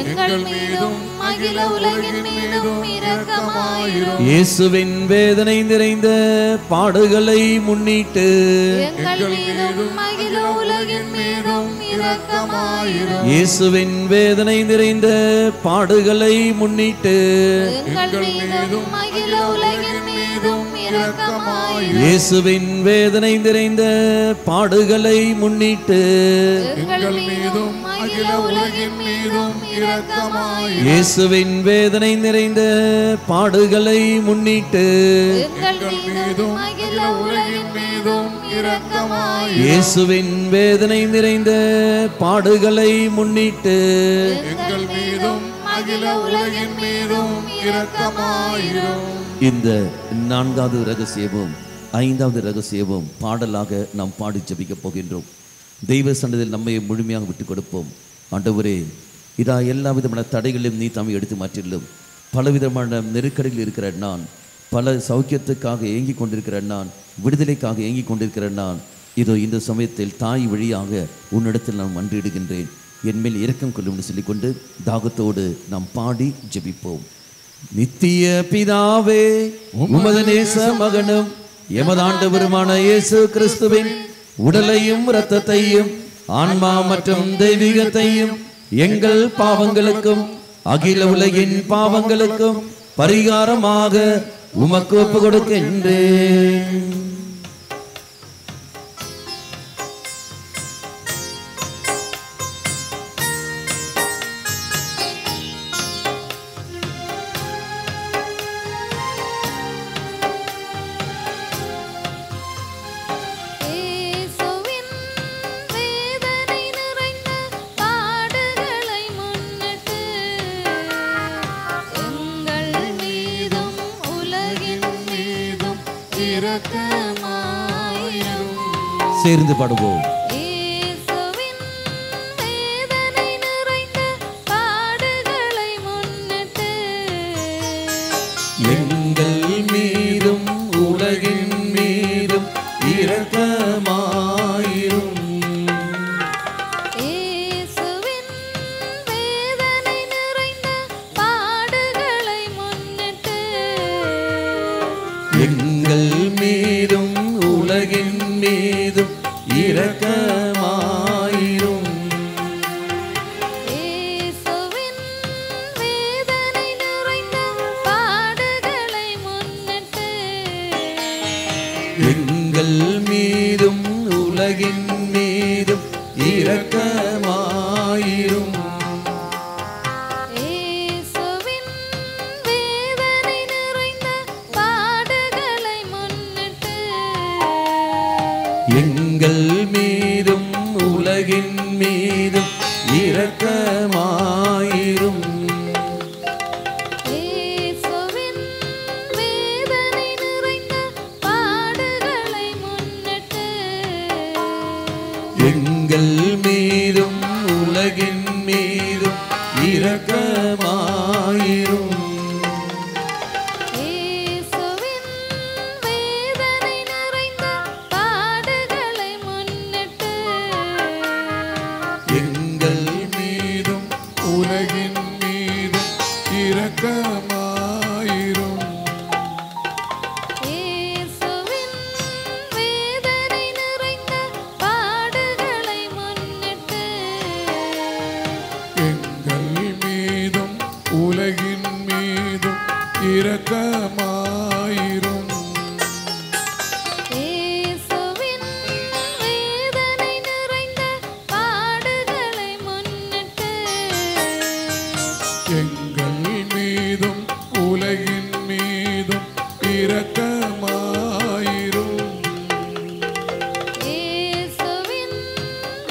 எங்கள் மீதும் அகில உலகின் மீதும் இரக்கமாயிரும். இயேசுவின் வேதனை நிறைந்த பாடுகளை முன்னிட்டு எங்கள் மீதும் அகில உலகின் மீதும் இரக்கமாயிரும். இயேசுவின் வேதனை நிறைந்த பாடுகளை முன்னிட்டு எங்கள் மீதும் அகில உலகின் மீதும் இரக்கமாயிரும். இயேசுவின் வேதனை நிறைந்த பாடுகளை முன்னிட்டு எங்கள் மீதும் அகில உலகின் மீதும் இரக்கமாயிரும். இயேசுவின் வேதனை நிறைந்த பாடுகளை முன்னிட்டு எங்கள் மீதும் அகில உலகின் மீதும் இரக்கமாயிரும். இயேசுவின் வேதனை நிறைந்த பாடுகளை முன்னிட்டு எங்கள் மீதும் அகில உலகின் மீதும் இரக்கமாயிரும். இந்த நான்காவது ரகசியமும் ஐந்தாவது ரகசியமும் பாடலாக நாம் பாடி ஜெபிக்கப் போகின்றோம். தெய்வ சன்னதியில் நம்மை முழுமையாக விட்டுக் கொடுப்போம். ஆண்டவரே, இதா எல்லா விதமான தடைகளையும் நீ தம்மை எடுத்து மாற்றிலும், பலவிதமான நெருக்கடியில் இருக்கிற நான், பல சௌக்கியத்துக்காக ஏங்கி கொண்டிருக்கிற நான், விடுதலைக்காக ஏங்கி கொண்டிருக்கிற நான், இதோ இந்த சமயத்தில் தாய் வழியாக உன்னிடத்தில் நான் மன்றிடுகின்றேன். என்மேல் இரக்கம் கொள்ளும் சொல்லிக்கொண்டு தாகத்தோடு நாம் பாடி ஜெபிப்போம். நித்திய பிதாவே, உமது நேச மகனும் எமது ஆண்டவருமான இயேசு கிறிஸ்துவின் உடலையும் இரத்தத்தையும் ஆன்மா மற்றும் தெய்வீகத்தையும் எங்கள் பாவங்களுக்கும் அகில உலகின் பாவங்களுக்கும் பரிகாரமாக உமக்கு ஒப்புக் கொடுக்கின்றேன். சேர்ந்து பாடுவோம். இயேசுவின் வேதனை நிறைந்த பாடுகளை முன்னிட்டு எங்கள் மீதும் உலகின் மீதும் இரக்கமாயிரும். இயேசுவின் வேதனை நிறைந்த பாடுகளை முன்னிட்டு எங்கள் மீதும் உலகின் மீதும் இரக்கமாயிரும். இயேசுவின் வேதனை நிறைந்த பாடுகளை முன்னிட்டு எங்கள் மீதும் உலகின் மீதும் இரக்கமாயிரும். இயேசுவின் வேதனை நிறைந்த பாடுகளை முன்னிட்டு எங்கள் மீதும் உலகின் மீதும் இரக்கமாயிரும். இயேசுவின் வேதனை நிறைந்த பாடுகளை முன்னிட்டு எங்கள் மீதும் உலகின் மீதும் இரக்கமாயிரும். இயேசுவின் வேதனை நிறைந்த பாடுகளை முன்னிட்டு எங்கள் மீதும் உலகின் மீதும் இரக்கமாயிரும். இயேசுவின் வேதனை நிறைந்த பாடுகளை முன்னிட்டு எங்கள் மீதும் உலகின் மீதும் இரக்கமாயிரும். இயேசுவின்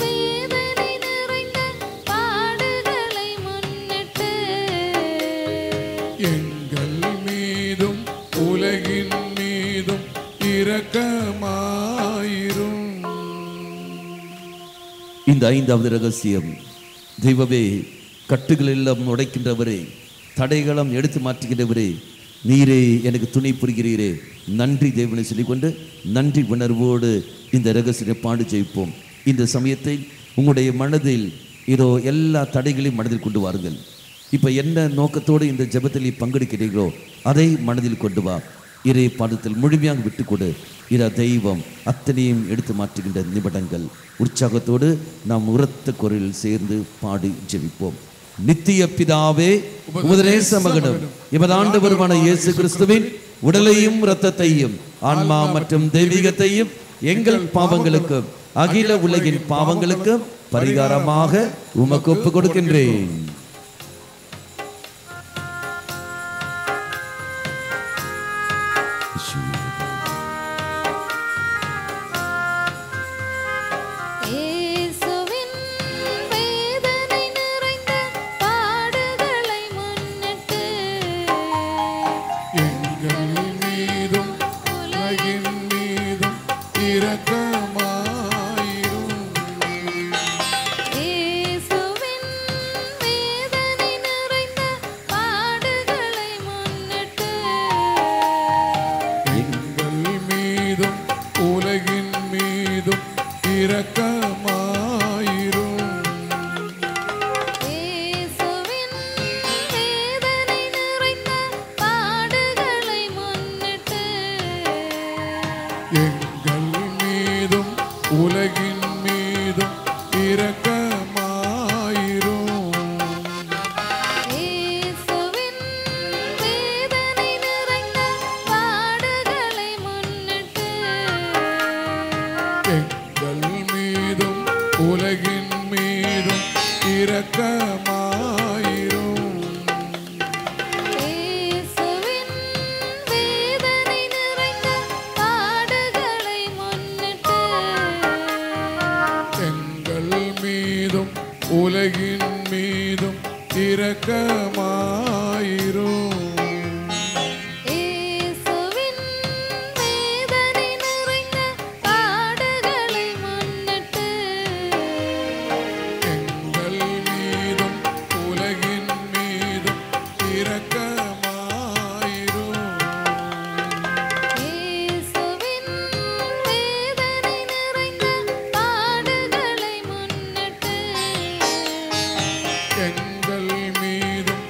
வேதனை நிறைந்த பாடுகளை முன்னிட்டு எங்கள் மீதும் உலகின் மீதும் இரக்கமாயிரும். இந்த ஐந்தாவது ரகசியம், தெய்வமே கட்டுகள் எல்லாம் உடைக்கின்றவரே, தடைகளம் எடுத்து மாற்றுகின்றவரே, நீரே எனக்கு துணை புரிகிறீரே, நன்றி தேவனை சொல்லிக்கொண்டு நன்றி உணர்வோடு இந்த ரகசியத்தை பாடு ஜெயிப்போம். இந்த சமயத்தை உங்களுடைய மனதில் இதோ எல்லா தடைகளையும் மனதில் கொண்டு வாருங்கள். இப்போ என்ன நோக்கத்தோடு இந்த ஜெபத்தில் பங்கெடுக்கிறீர்களோ அதை மனதில் கொண்டு வா. இறை பாதத்தில் முழுமையாக விட்டுக்கொடு. இத தெய்வம் அத்தனையும் எடுத்து மாற்றுகின்ற நிமிடங்கள். உற்சாகத்தோடு நாம் உரத்த குரலில் சேர்ந்து பாடி ஜெபிப்போம். நித்திய பிதாவே, உமது நேச மகனும் எமது ஆண்டவருமான இயேசு கிறிஸ்துவின் உடலையும் இரத்தத்தையும் ஆன்மா மற்றும் தெய்வீகத்தையும் எங்கள் பாவங்களுக்கும் அகில உலகின் பாவங்களுக்கும் பரிகாரமாக உமக்கு ஒப்புக் கொடுக்கின்றேன். இயேசுவின் வேதனை நிறைந்த பாடுகளை முன்னிட்டு எங்கள் மீதும் உலகின் மீதும் இரக்கமாயிரும். இயேசுவின் வேதனை நிறைந்த பாடுகளை முன்னிட்டு எங்கள் மீதும் உலகின் மீதும் இரக்கமாயிரும். இயேசுவின் வேதனை நிறைந்த பாடுகளை முன்னிட்டு எங்கள் மீதும் உலகின் மீதும் இரக்கமாயிரும். இயேசுவின் வேதனை நிறைந்த பாடுகளை முன்னிட்டு எங்கள் மீதும் உலகின் மீதும் இரக்கமாயிரும். இயேசுவின் வேதனை நிறைந்த பாடுகளை முன்னிட்டு எங்கள் மீதும் உலகின் மீதும் இரக்கமாயிரும். இயேசுவின் வேதனை நிறைந்த பாடுகளை முன்னிட்டு எங்கள் மீதும் உலகின் மீதும் இரக்கமாயிரும். இயேசுவின் வேதனை நிறைந்த பாடுகளை முன்னிட்டு எங்கள் மீதும்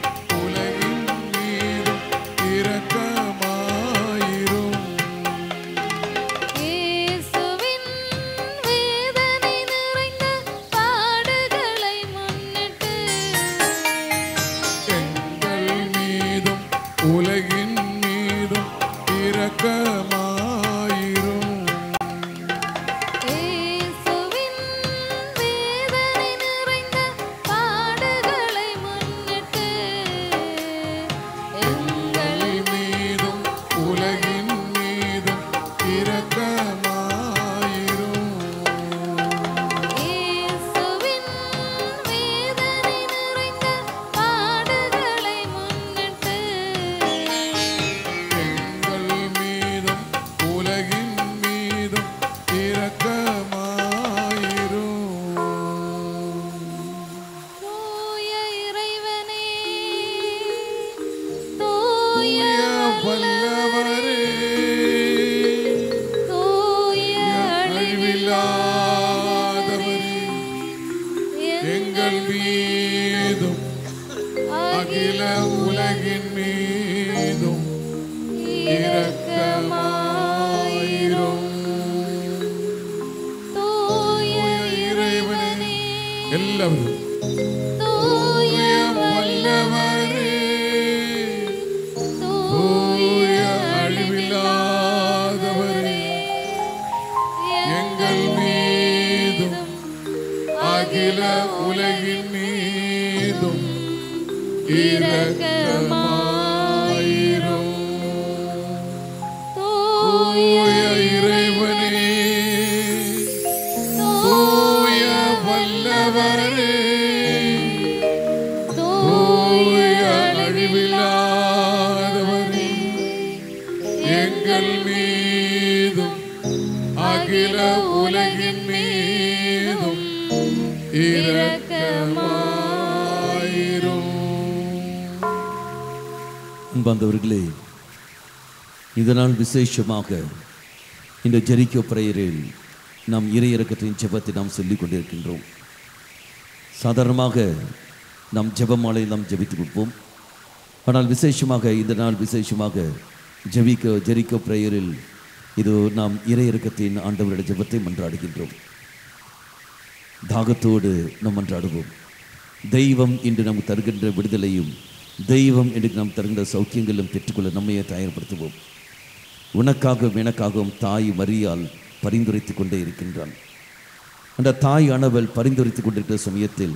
எங்கள் மீதும் அகில உலகின் மீதும் இரக்கமாயிரும். தூய இறைவனே, எல்லாரும் தூய வல்லவரே, தூய அழிவில்லாதவரே, எங்கள் மீதும் அகில உலகின் மீதும் இரக்கமாயிரும். தூய இறைவனே, தூய வல்லவரே, தூய அழிவில்லாதவரே, எங்கள் மீதும் அகில உலகின் மீதும் இரக்கமாயிரும். அன்பார்ந்தவர்களே, இதனால் விசேஷமாக இந்த ஜெரிக்கோ பிரேயரில் நாம் இறையிறக்கத்தின் ஜெபத்தை நாம் சொல்லிக் கொண்டிருக்கின்றோம். சாதாரணமாக நாம் ஜெபமாலை நாம் ஜெபித்து கொடுப்போம். ஆனால் விசேஷமாக இந்த நாள் விசேஷமாக ஜெரிக்கோ பிரேயரில் இது நாம் இறையிறக்கத்தின் ஆண்டவருடைய ஜெபத்தை மன்றாடுகின்றோம். தாகத்தோடு நாம் மன்றாடுவோம். தெய்வம் இன்று நமக்கு தருகின்ற விடுதலையும் தெய்வம் என்று நாம் தருகின்ற சௌக்கியங்களும் பெற்றுக்கொள்ள நம்மையே தயார்படுத்துவோம். உனக்காகவும் எனக்காகவும் தாய் மரியாள் பரிந்துரைத்து கொண்டே இருக்கின்றான். அந்த தாய் ஆனவள் பரிந்துரைத்து கொண்டிருக்கிற சமயத்தில்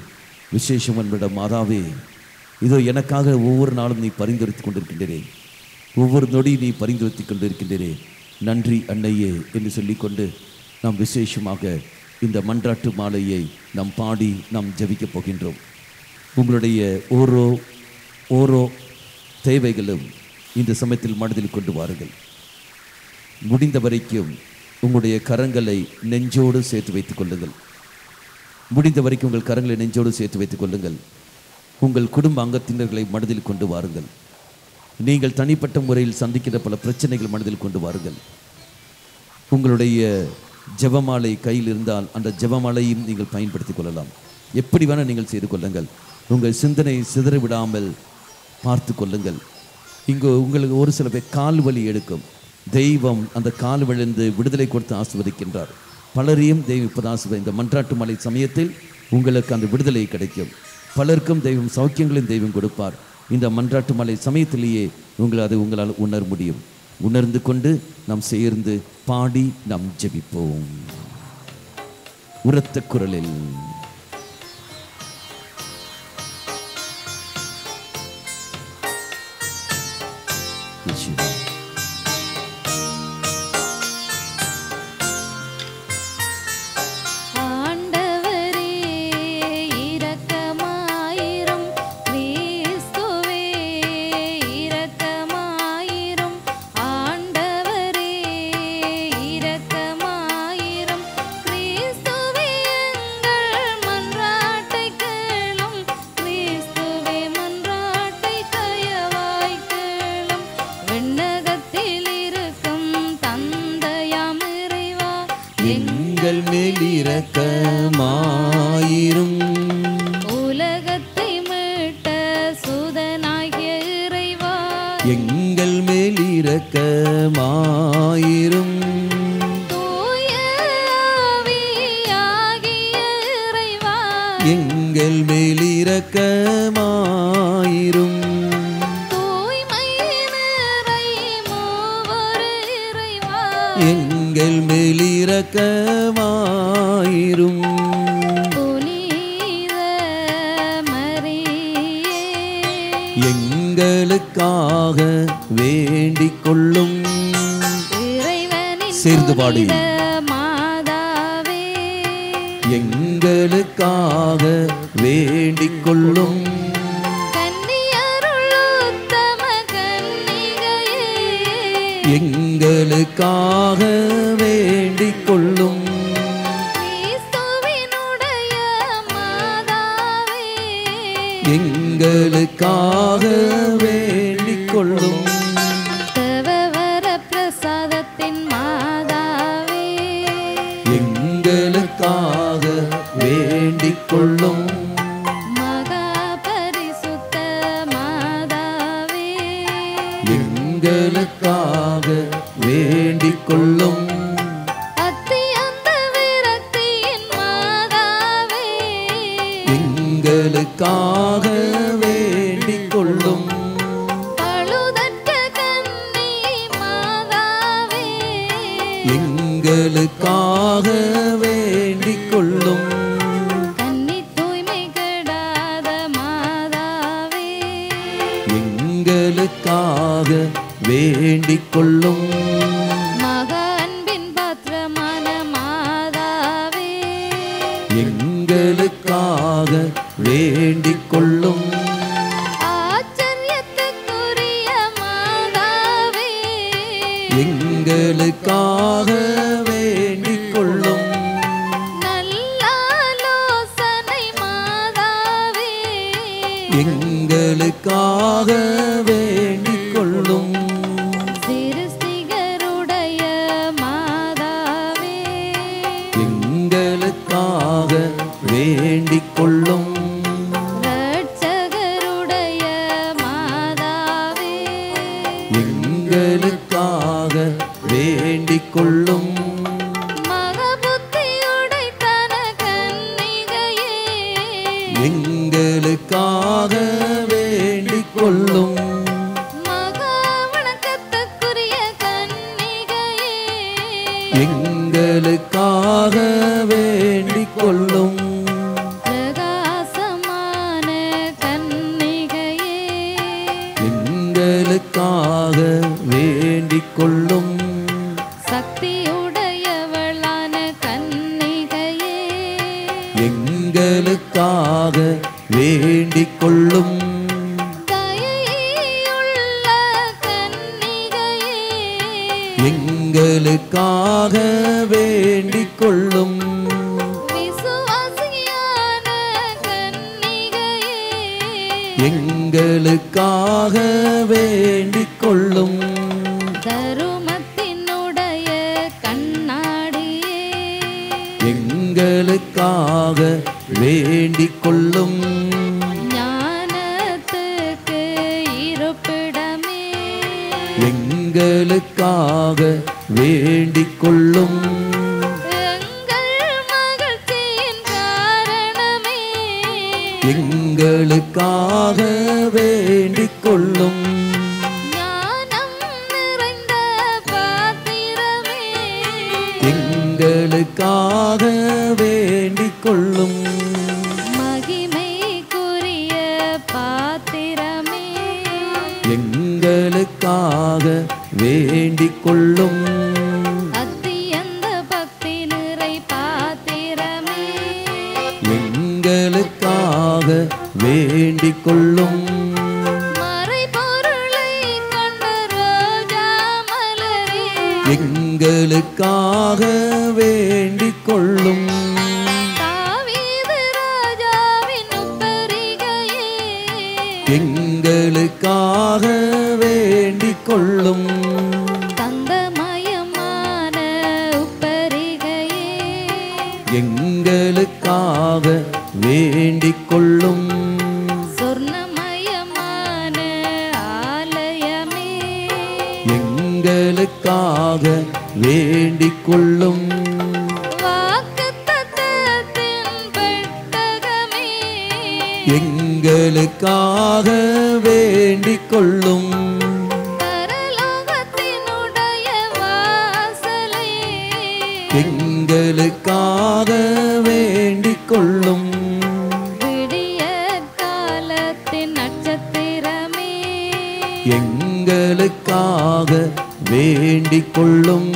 விசேஷம் என்பட மாதாவே, இதோ எனக்காக ஒவ்வொரு நாளும் நீ பரிந்துரைத்து கொண்டிருக்கின்றேன், ஒவ்வொரு நொடி நீ பரிந்துரைத்து கொண்டிருக்கின்றேன், நன்றி அன்னையே என்று சொல்லிக்கொண்டு நாம் விசேஷமாக இந்த மன்றாட்டு மாலையை நாம் பாடி நாம் ஜெபிக்கப் போகின்றோம். உங்களுடைய ஓரோ தேவைகளும் இந்த சமயத்தில் மனதில் கொண்டு வாருங்கள். முடிந்த வரைக்கும் உங்களுடைய கரங்களை நெஞ்சோடு சேர்த்து வைத்துக் கொள்ளுங்கள். முடிந்த வரைக்கும் உங்கள் கரங்களை நெஞ்சோடு சேர்த்து வைத்துக் கொள்ளுங்கள். உங்கள் குடும்ப அங்கத்தினர்களை மனதில் கொண்டு வாருங்கள். நீங்கள் தனிப்பட்ட முறையில் சந்திக்கிற பல பிரச்சனைகள் மனதில் கொண்டு வாருங்கள். உங்களுடைய ஜெபமாலை கையில் இருந்தால் அந்த ஜெபமாலையும் நீங்கள் பயன்படுத்திக் கொள்ளலாம். எப்படி வேணால் நீங்கள் செய்து கொள்ளுங்கள். உங்கள் சிந்தனை சிதற விடாமல் பார்த்து கொள்ளுங்கள். இங்கு உங்களுக்கு ஒரு சில பேர் கால் வலி எடுக்கும். தெய்வம் அந்த கால் வலிந்து விடுதலை கொடுத்து ஆசீர்வதிக்கின்றார். பலரையும் தெய்வம் இப்போது ஆசீர்வதி. இந்த மன்றாட்டு மாலை சமயத்தில் உங்களுக்கு அந்த விடுதலை கிடைக்கும். பலருக்கும் தெய்வம் சௌக்கியங்களையும் தெய்வம் கொடுப்பார். இந்த மன்றாட்டு மாலை சமயத்திலேயே அதை உங்களால் உணர முடியும். உணர்ந்து கொண்டு நாம் சேர்ந்து பாடி நாம் ஜெபிப்போம். உரத்த குரலில் எங்கள் மேல் இரக்கமாயிரும். உலகத்தை மீட்ட சுதனாகிய இறைவா, எங்கள் மேல் இரக்கமாயிரும். தூய ஆவியாகிய இறைவா, எங்கள் மேல் இரக்கமாயிரும். தூய்மை நிறை மூவொரு இறைவா, எங்கள் மேல் இரக்கமாயிரும். புனித மரியே, எங்களுக்காக வேண்டிக் கொள்ளும். இறைவனின் சேர்ந்து பாடி. புனித மாதாவே, எங்களுக்காக வேண்டிக் கொள்ளும். கன்னியருள் உத்தம கன்னிகையே, எங்களுக்காக வேண்டிக் கொள்ளும். கிறிஸ்துவினுடைய மாதாவே, எங்களுக்காக வேண்டிக் கொள்ளும். தேவவர பிரசாதத்தின் மாதாவே, எங்களுக்காக வேண்டிக் கொள்ளும். எங்களுக்காக வேண்டிக் கொள்ளும். பழுதற்ற கன்னி மாதாவே எங்களுக்காக வேண்டிக் கொள்ளும். கன்னி தூய்மை கெடாத மாதாவே எங்களுக்காக வேண்டிக் கொள்ளும். மகா அன்பின் பாத்திரமான மாதாவே எங்களுக்காக வேண்டிக் கொள்ளும். ஆச்சரியத்துக்குரிய மாதாவே எங்களுக்காக வேண்டிக் கொள்ளும். நல்லாலோசனை மாதாவே எங்களுக்காக வேண்டிக் கொள்ளும். சிருஷ்டிகருடைய மாதாவே எங்களுக்காக வேண்டிக் கொள்ளும். இரட்சகருடைய மாதாவே எங்களுக்காக வேண்டிக் கொள்ளும். மகபுத்தியுடைத்தன கன்னிகையே எங்களுக்காக வேண்டிக் கொள்ளும். மகா வணக்கத்துக்குரிய கன்னிகையே எங்களுக்காக வேண்டிக் கொள்ளும். பிரகாசமான கன்னிகையே எங்களுக்காக வேண்டிக் கொள்ளும். சக்தியுடையவளான கன்னிகையே எங்களுக்காக வேண்டிக் கொள்ளும். தயையுள்ள கன்னிகையே எங்களுக்காக வேண்டிக் கொள்ளும். விசுவாசியான கன்னிகையே எங்களுக்காக வேண்டிக் கொள்ளும். தருமத்தினுடைய கண்ணாடியே எங்களுக்காக வேண்டிக் கொள்ளும். ஞானத்துக்கு இருப்பிடமே எங்களுக்காக வேண்டிக் கொள்ளும். எங்கள் மகிழ்ச்சியின் காரணமே எங்களுக்காக வேண்டிக் கொள்ளும். ஞானம் நிறைந்த பாத்திரமே எங்களுக்காக வேண்டிக் கொள்ளும். மகிமைக்குரிய பாத்திரமே எங்களுக்காக வேண்டிக் கொள்ளும். அத்தியந்த பக்தி நிறை பாத்திரமே எங்களுக்காக வேண்டிக் கொள்ளும். மறைபொருளை கண்ட ரோஜா மலரே எங்களுக்காக வேண்டிக் கொள்ளும். தாவீது ராஜாவின் உப்பரிகையே எங்களுக்காக வேண்டிக் கொள்ளும். தங்கமயமான உப்பரிகையே எங்களுக்காக வேண்டிக் கொள்ளும். சொர்ணமயமான ஆலயமே எங்களுக்காக வேண்டிக் கொள்ளும். வாக்குத்தத்தத்தின் பெட்டகமே எங்களுக்காக வேண்டிக் கொள்ளும். பரலோகத்தினுடைய வாசலே எங்களுக்காக வேண்டிக் கொள்ளும். விடியற் காலத்தின் நட்சத்திரமே எங்களுக்காக வேண்டிக் கொள்ளும்.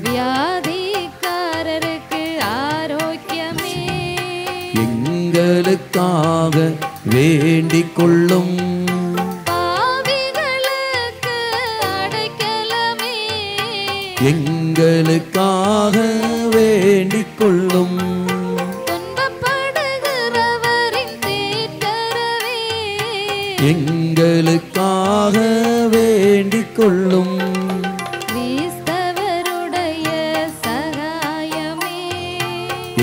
வியாதிக்காரருக்கு ஆரோக்கியமே எங்களுக்காக வேண்டிக் கொள்ளும். பாவிகளுக்கு அடைக்கலமே எங்களுக்காக வேண்டிக் கொள்ளும். துன்பப்படுகிறவரின் தீர்க்கரவே எங்களுக்காக வேண்டிக் கொள்ளும். கிறிஸ்தவருடைய சகாயமே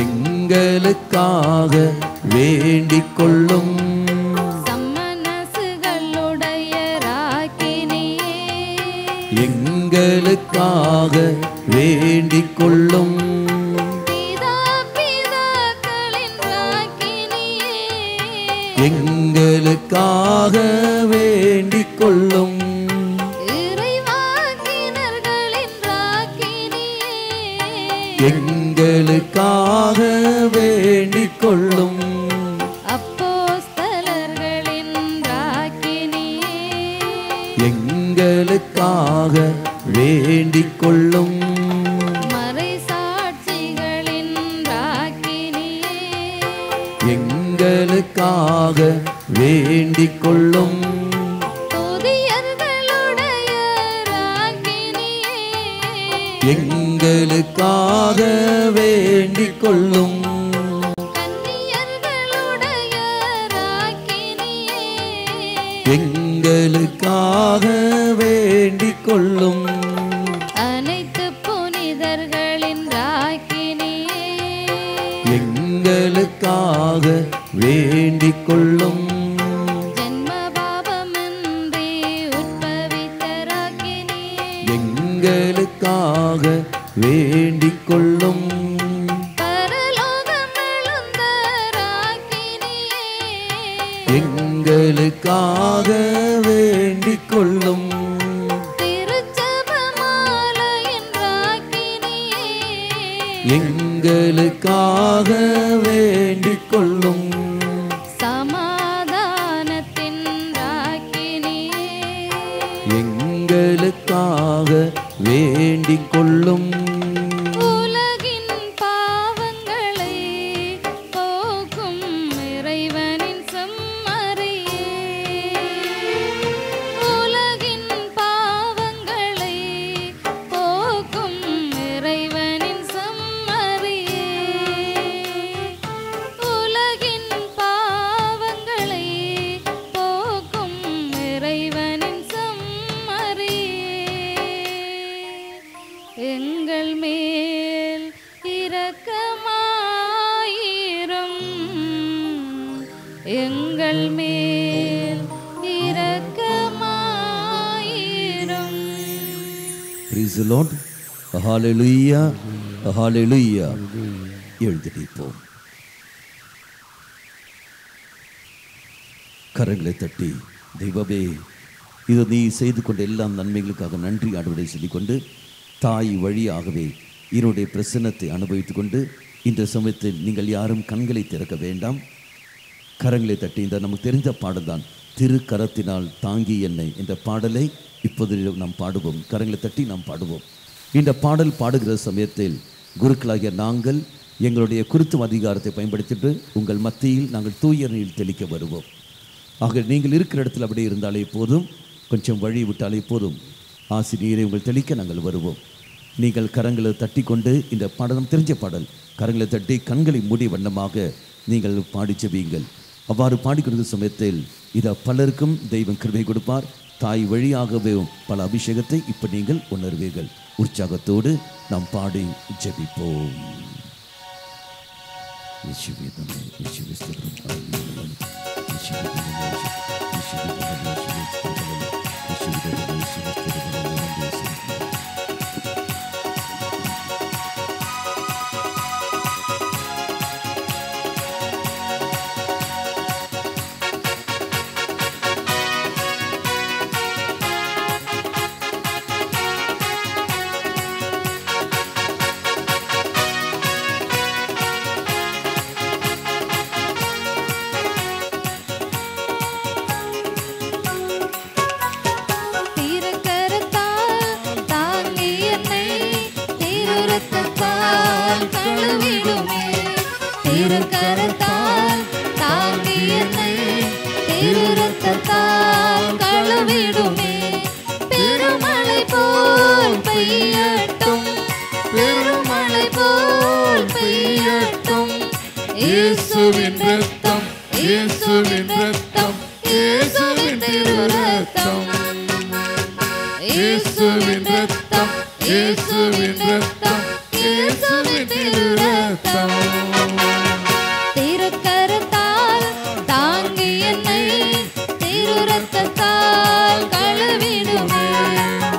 எங்களுக்காக வேண்டிக் கொள்ளும். சம்மனசுகளுடைய ராக்கினியே எங்களுக்காக வேண்டிக் கொள்ளும். பிதாக்களின் ராக்கினியே எங்களுக்காக வேண்டிக் கொள்ளும். இறைவாக்கினர்களின் ராக்கினியே, எங்களுக்காக வேண்டிக் கொள்ளும். அப்போஸ்தலர்களின் ராக்கினியே, எங்களுக்காக வேண்டிக் கொள்ளும். மறைசாட்சிகளின் ராக்கினியே, எங்களுக்காக வேண்டிக் கொள்ளும். துதியர்களுடைய ராக்கினியே, எங்களுக்காக வேண்டிக் கொள்ளும். கன்னியர்களுடைய ராக்கினியே, எங்களுக்காக வேண்டிக் கொள்ளும். அனைத்து புனிதர்களின் ராக்கினியே, எங்களுக்காக வேண்டிக் கொள்ளும். ஜென்ம பாவமின்றி உட்பவித்த ராக்கினியே, எங்களுக்காக வேண்டிக் கொள்ளும். பரலோகம் எழுந்த ராக்கினியே, எங்களுக்காக வேண்டிக் கொள்ளும். திருச்செபமாலையின் ராக்கினியே, எங்களுக்காக வேண்டிக் கொள்ளும். சமாதானத்தின் ராக்கினியே, எங்களுக்காக வேண்டிக் கொள்ளும். உலகின் பாவங்களை போக்கும் இறைவனின் செம்மறியே, உலகின் பாவங்களை போக்கும் இறைவனின் செம்மறியே, உலகின் பாவங்களை போக்கும் இறைவனின் செம்மறியே, எங்கள் மேல் இரக்கமாயிரும், எங்கள் மேல் இரக்கமாயிரும். Praise the Lord. Hallelujah. Hallelujah. எழுந்திருப்போம். கரங்களை தட்டி தெய்வமே, இது நீ செய்து கொண்ட எல்லா நன்மைகளுக்காக நன்றி ஆண்டவரை சொல்லிக்கொண்டு, தாய் வழியாகவே என்னுடைய பிரசன்னத்தை அனுபவித்துக் கொண்டு, இந்த சமயத்தில் நீங்கள் யாரும் கண்களை திறக்க வேண்டாம். கரங்களை தட்டி இந்த நமக்கு தெரிந்த பாடல்தான், திருக்கரத்தினால் தாங்கி என்னை என்ற பாடலை இப்போது நாம் பாடுவோம். கரங்களை தட்டி நாம் பாடுவோம். இந்த பாடல் பாடுகிற சமயத்தில் குருக்களாகிய நாங்கள் எங்களுடைய குருத்துவ அதிகாரத்தை பயன்படுத்திட்டு உங்கள் மத்தியில் நாங்கள் தூய நீர் தெளிக்க வருவோம். ஆக நீங்கள் இருக்கிற இடத்துல அப்படியே இருந்தாலே போதும், கொஞ்சம் வழி விட்டாலே போதும், ஆசிரியரை உங்கள் தெளிக்க நாங்கள் வருவோம். நீங்கள் கரங்களை தட்டி கொண்டு இந்த பாடலும் தெரிஞ்ச பாடல் கரங்களை தட்டி கண்களை மூடி வண்ணமாக நீங்கள் பாடி செபியுங்கள். அவ்வாறு பாடிக்கொண்ட சமயத்தில் இதை பலருக்கும் தெய்வம் கிருபை கொடுப்பார். தாய் வழியாகவே பல அபிஷேகத்தை இப்போ நீங்கள் உணர்வீர்கள். உற்சாகத்தோடு நாம் பாடி ஜெபிப்போம். திருக்கரத்தால் தாங்கி என்னை திருரத்தத்தால் கழுவிடுமே. பெருமழை போல் பெய்யட்டும், பெருமழை போல் பெய்யட்டும். இயேசுவின் இரத்தம், இயேசுவின் இரத்தம், இயேசுவின் திருரத்தம், இயேசுவின் இரத்தம், இயேசுவின் இரத்தம், இயேசுவின் திருரத்தம். திருக்கரத்தால் தாங்கி என்னை திருரத்தத்தால் கழுவிடுமே.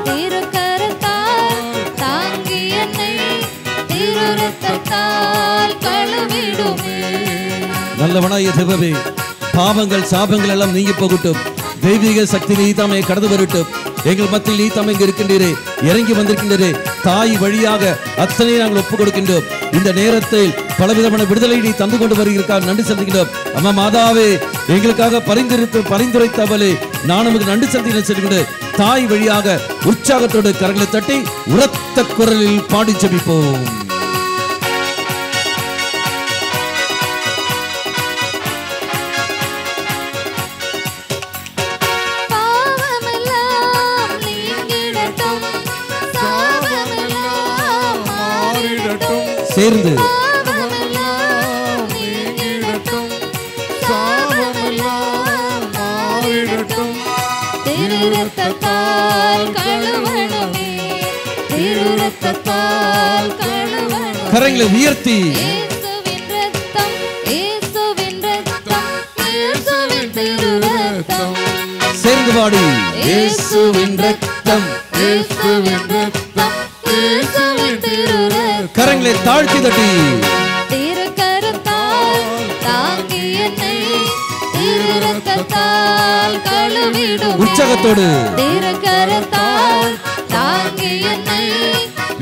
திருக்கரத்தால் தாங்கி என்னை திருரத்தத்தால் கழுவிடுமே. நல்லவனாய தேவவே, பாவங்கள் சாபங்கள் எல்லாம் நீங்கி போகட்டும். தெய்வீக சக்தி நீ தாமே கடந்து வரட்டும். எங்கள் மத்தியில் நீ தாமே இங்கு இருக்கின்றீரே, இறங்கி வந்திருக்கின்றீரே. தாய் வழியாக அத்தனை நாங்கள் ஒப்புக் கொடுக்கின்றோம். இந்த நேரத்தில் பலவிதமான விடுதலை நீ தந்து கொண்டு வருகிறீர்கள், நன்றி செலுத்துகின்றோம். அம்மா மாதாவே, எங்களுக்காக பரிந்துரைத்தவளே, நான் நமக்கு நன்றி செலுத்துகின்றேன். தாய் வழியாக உற்சாகத்தோடு கரங்களை தட்டி உரத்த குரலில் பாடி ஜெபிப்போம். சேர்ந்து கரங்களை உயர்த்தி சேர்ந்து பாடி இயேசுவின் இரத்தம், இயேசுவின் இரத்தம், இயேசுவின் இரத்தம். கரங்களை தாழ்த்தி தட்டி திருக்கரத்தால் தாங்கி என்னை திருரத்தத்தால் கழுவிடும். உற்சாகத்தோடு திருக்கரத்தால் தாங்கி என்னை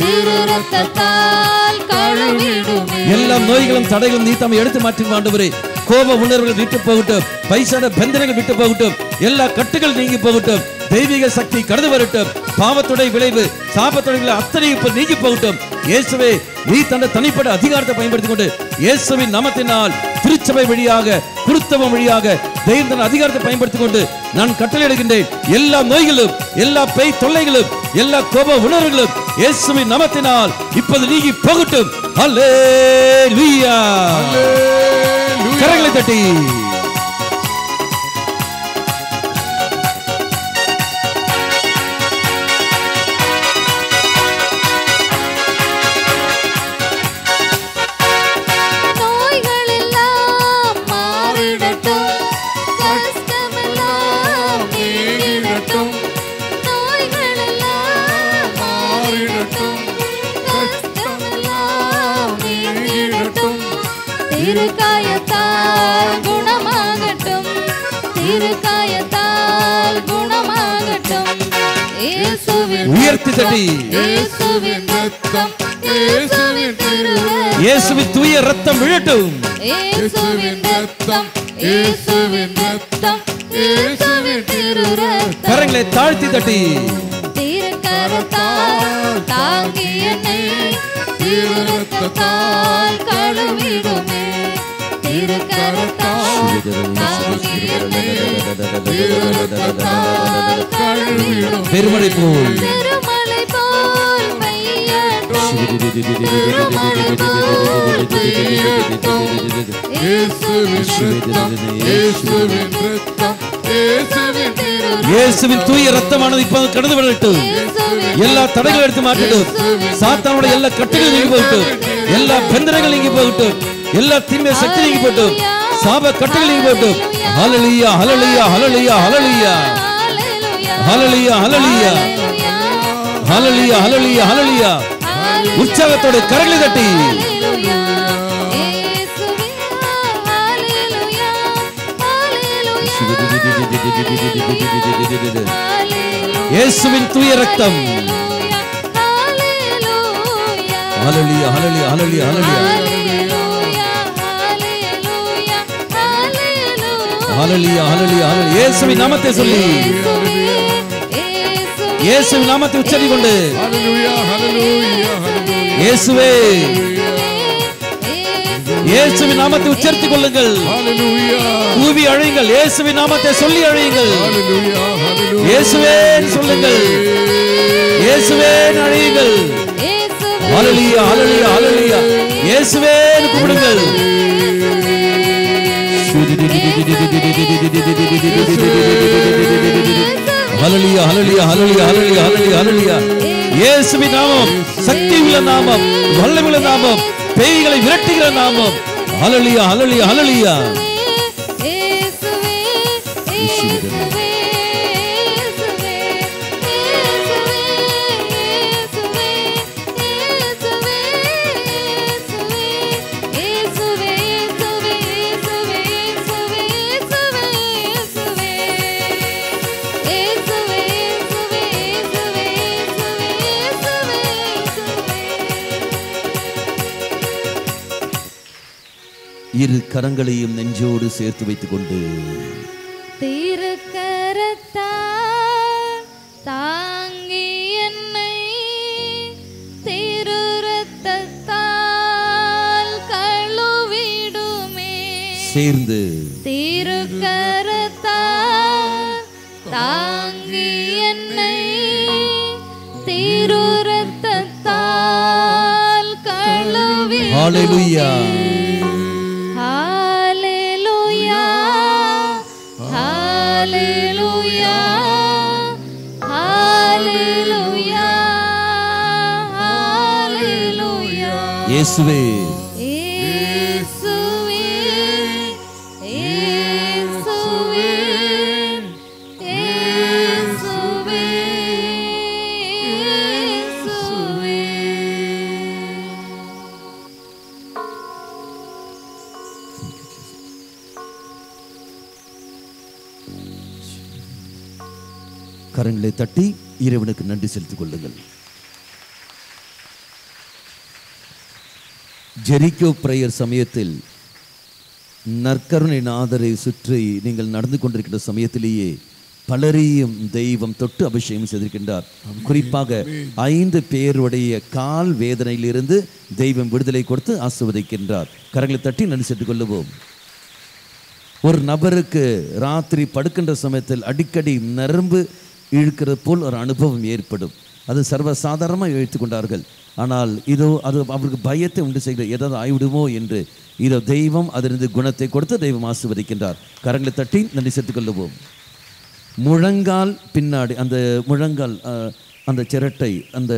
திருரத்தத்தால் கழுவிடும். எல்லா நோய்களும் தடைகளும் நீ தம்மை எடுத்து மாற்றி ஆண்டவரே. கோப உணர்வுகள் விட்டு போகட்டும், பைசான பந்தனங்கள் விட்டு போகட்டும், எல்லா கட்டுகள் நீங்கி போகட்டும். தெய்வீக சக்தி கடந்து வரட்டும். பாவத்துடைய விளைவு சாபத்துடைய விளைவு அத்தனை இப்ப நீங்கி போகட்டும். இயேசுவே, நீ தன்னை தனிப்பட்ட அதிகாரத்தை பயன்படுத்திக் கொண்டு இயேசுவின் நாமத்தினால் திருச்சபை வழியாக குருத்தவம் வழியாக தெய்வத்தின் அதிகாரத்தை பயன்படுத்திக் கொண்டு நான் கட்டளையிடுகின்றேன். எல்லா நோய்களும், எல்லா பேய் தொல்லைகளும், எல்லா கோப உணர்வுகளும் இயேசுவின் நாமத்தினால் இப்போது நீங்கி போகட்டும். அல்லேலூயா. கரங்களை தட்டி திருக்காயத்தால் குணமாகட்டும், திருக்காயத்தால் குணமாகட்டும். உயர்த்தி தட்டி இயேசுவின் இரத்தம், இயேசுவின் திருரத்தம், இயேசுவின் தூய இரத்தம் விழட்டும். இயேசுவின் இரத்தம், இயேசுவின் இரத்தம், இயேசுவின் திருரத்தம். கரங்களை தாழ்த்தி தட்டி திருக்கரத்தால் தாங்கி என்னை திருரத்தத்தால் கழுவிடுமே. திருக்கரத்தால் தாங்கி என்னை திருரத்தத்தால் கழுவிடுமே. பெருமழை போல் திருமலை போல் பெய்யட்டும், திருமலை போல் பெய்யட்டும். இயேசுவின் இரத்தம், இயேசுவின் இரத்தம், இயேசுவின் திருரத்தம். இயேசுவின் தூய இரத்தமானது இப்போது கடந்து வரட்டும். எல்லா தடைகளை எடுத்து மாற்றட்டும். சாத்தானுடைய எல்லா கட்டுகள் நீங்கி போகட்டும், எல்லா பந்தனங்கள் நீங்கி போகட்டும், எல்லா தீமை சக்தி நீங்கி போகட்டும், சாப கட்டுகள் நீங்கி போகட்டும். ஹல்லேலூயா, ஹல்லேலூயா, ஹல்லேலூயா, ஹல்லேலூயா, ஹல்லேலூயா, ஹல்லேலூயா, ஹல்லேலூயா, ஹல்லேலூயா, ஹல்லேலூயா. உற்சாகத்தோடு கரங்களை தட்டி இயேசுவின் தூய இரத்தம். ஹல்லேலூயா, ஹல்லேலூயா, ஹல்லேலூயா, ஹல்லேலூயா, ஹல்லேலூயா, ஹல்லேலூயா, ஹல்லேலூயா. இயேசுவின் நாமத்தை சொல்லி இயேசுவின் நாமத்தை உச்சரித்துக் கொண்டு இயேசுவே, இயேசுவின் நாமத்தை உச்சரித்துக் கொள்ளுங்கள். கூவி அழையுங்கள். இயேசுவின் நாமத்தை சொல்லி அழையுங்கள். இயேசுவே சொல்லுங்கள். இயேசுவே அழையுங்கள். ஹல்லேலூயா, ஹல்லேலூயா, ஹல்லேலூயா. இயேசுவே கூப்பிடுங்கள். ஹல்லேலூயா, ஹல்லேலூயா, ஹல்லேலூயா, ஹல்லேலூயா, ஹல்லேலூயா, ஹல்லேலூயா. இயேசுவின் நாமம் சக்தி உள்ள நாமம், வல்லமையுள்ள நாமம், பேய்களை விரட்டுகிற நாமம். ஹல்லேலூயா, ஹல்லேலூயா, ஹல்லேலூயா. இரு கரங்களையும் நெஞ்சோடு சேர்த்து வைத்துக் கொண்டு திருக்கரத்தால் தாங்கி என்னை திரு ரத்தத்தால் கழுவிடுமே. சேர்ந்து திருக்கரத்தால் தாங்கி என்னை திரு ரத்தத்தால் கழுவிடுமே. ஹalleluya ஹalleluya ஹalleluya ஹalleluya ஹalleluya. இயேசுவே இயேசுவே இயேசுவே இயேசுவே இயேசுவே. கரங்களை தட்டி இறைவனுக்கு நன்றி செலுத்திக் கொள்ளுங்கள். ஜெரிக்கோ பிரேயர் சமயத்தில் நற்கருணை நாதரை சுற்றி நீங்கள் நடந்து கொண்டிருக்கின்ற சமயத்திலேயே பலரையும் தெய்வம் தொட்டு அபிஷேகம் செய்திருக்கின்றார். குறிப்பாக 5 பேருடைய கால் வேதனையிலிருந்து தெய்வம் விடுதலை கொடுத்து ஆசீர்வதிக்கின்றார். கரங்களை தட்டி நன்றி செலுத்திக் கொள்ளுவோம். ஒரு நபருக்கு ராத்திரி படுக்கின்ற சமயத்தில் அடிக்கடி நரம்பு இழுக்கிறது போல் ஒரு அனுபவம் ஏற்படும். அது சர்வசாதாரணமாக இழுத்துக் கொண்டார்கள். ஆனால் இதோ அது அவருக்கு பயத்தை உண்டு செய்கிற ஏதாவது ஆய்விடுமோ என்று இதோ தெய்வம் அதிலிருந்து குணத்தை கொடுத்து தெய்வம் ஆசீர்வதிக்கின்றார். கரங்களை தட்டி நன்றி செலுத்திக் கொள்ளுவோம். முழங்கால் பின்னாடி அந்த முழங்கால் அந்த சிரட்டை அந்த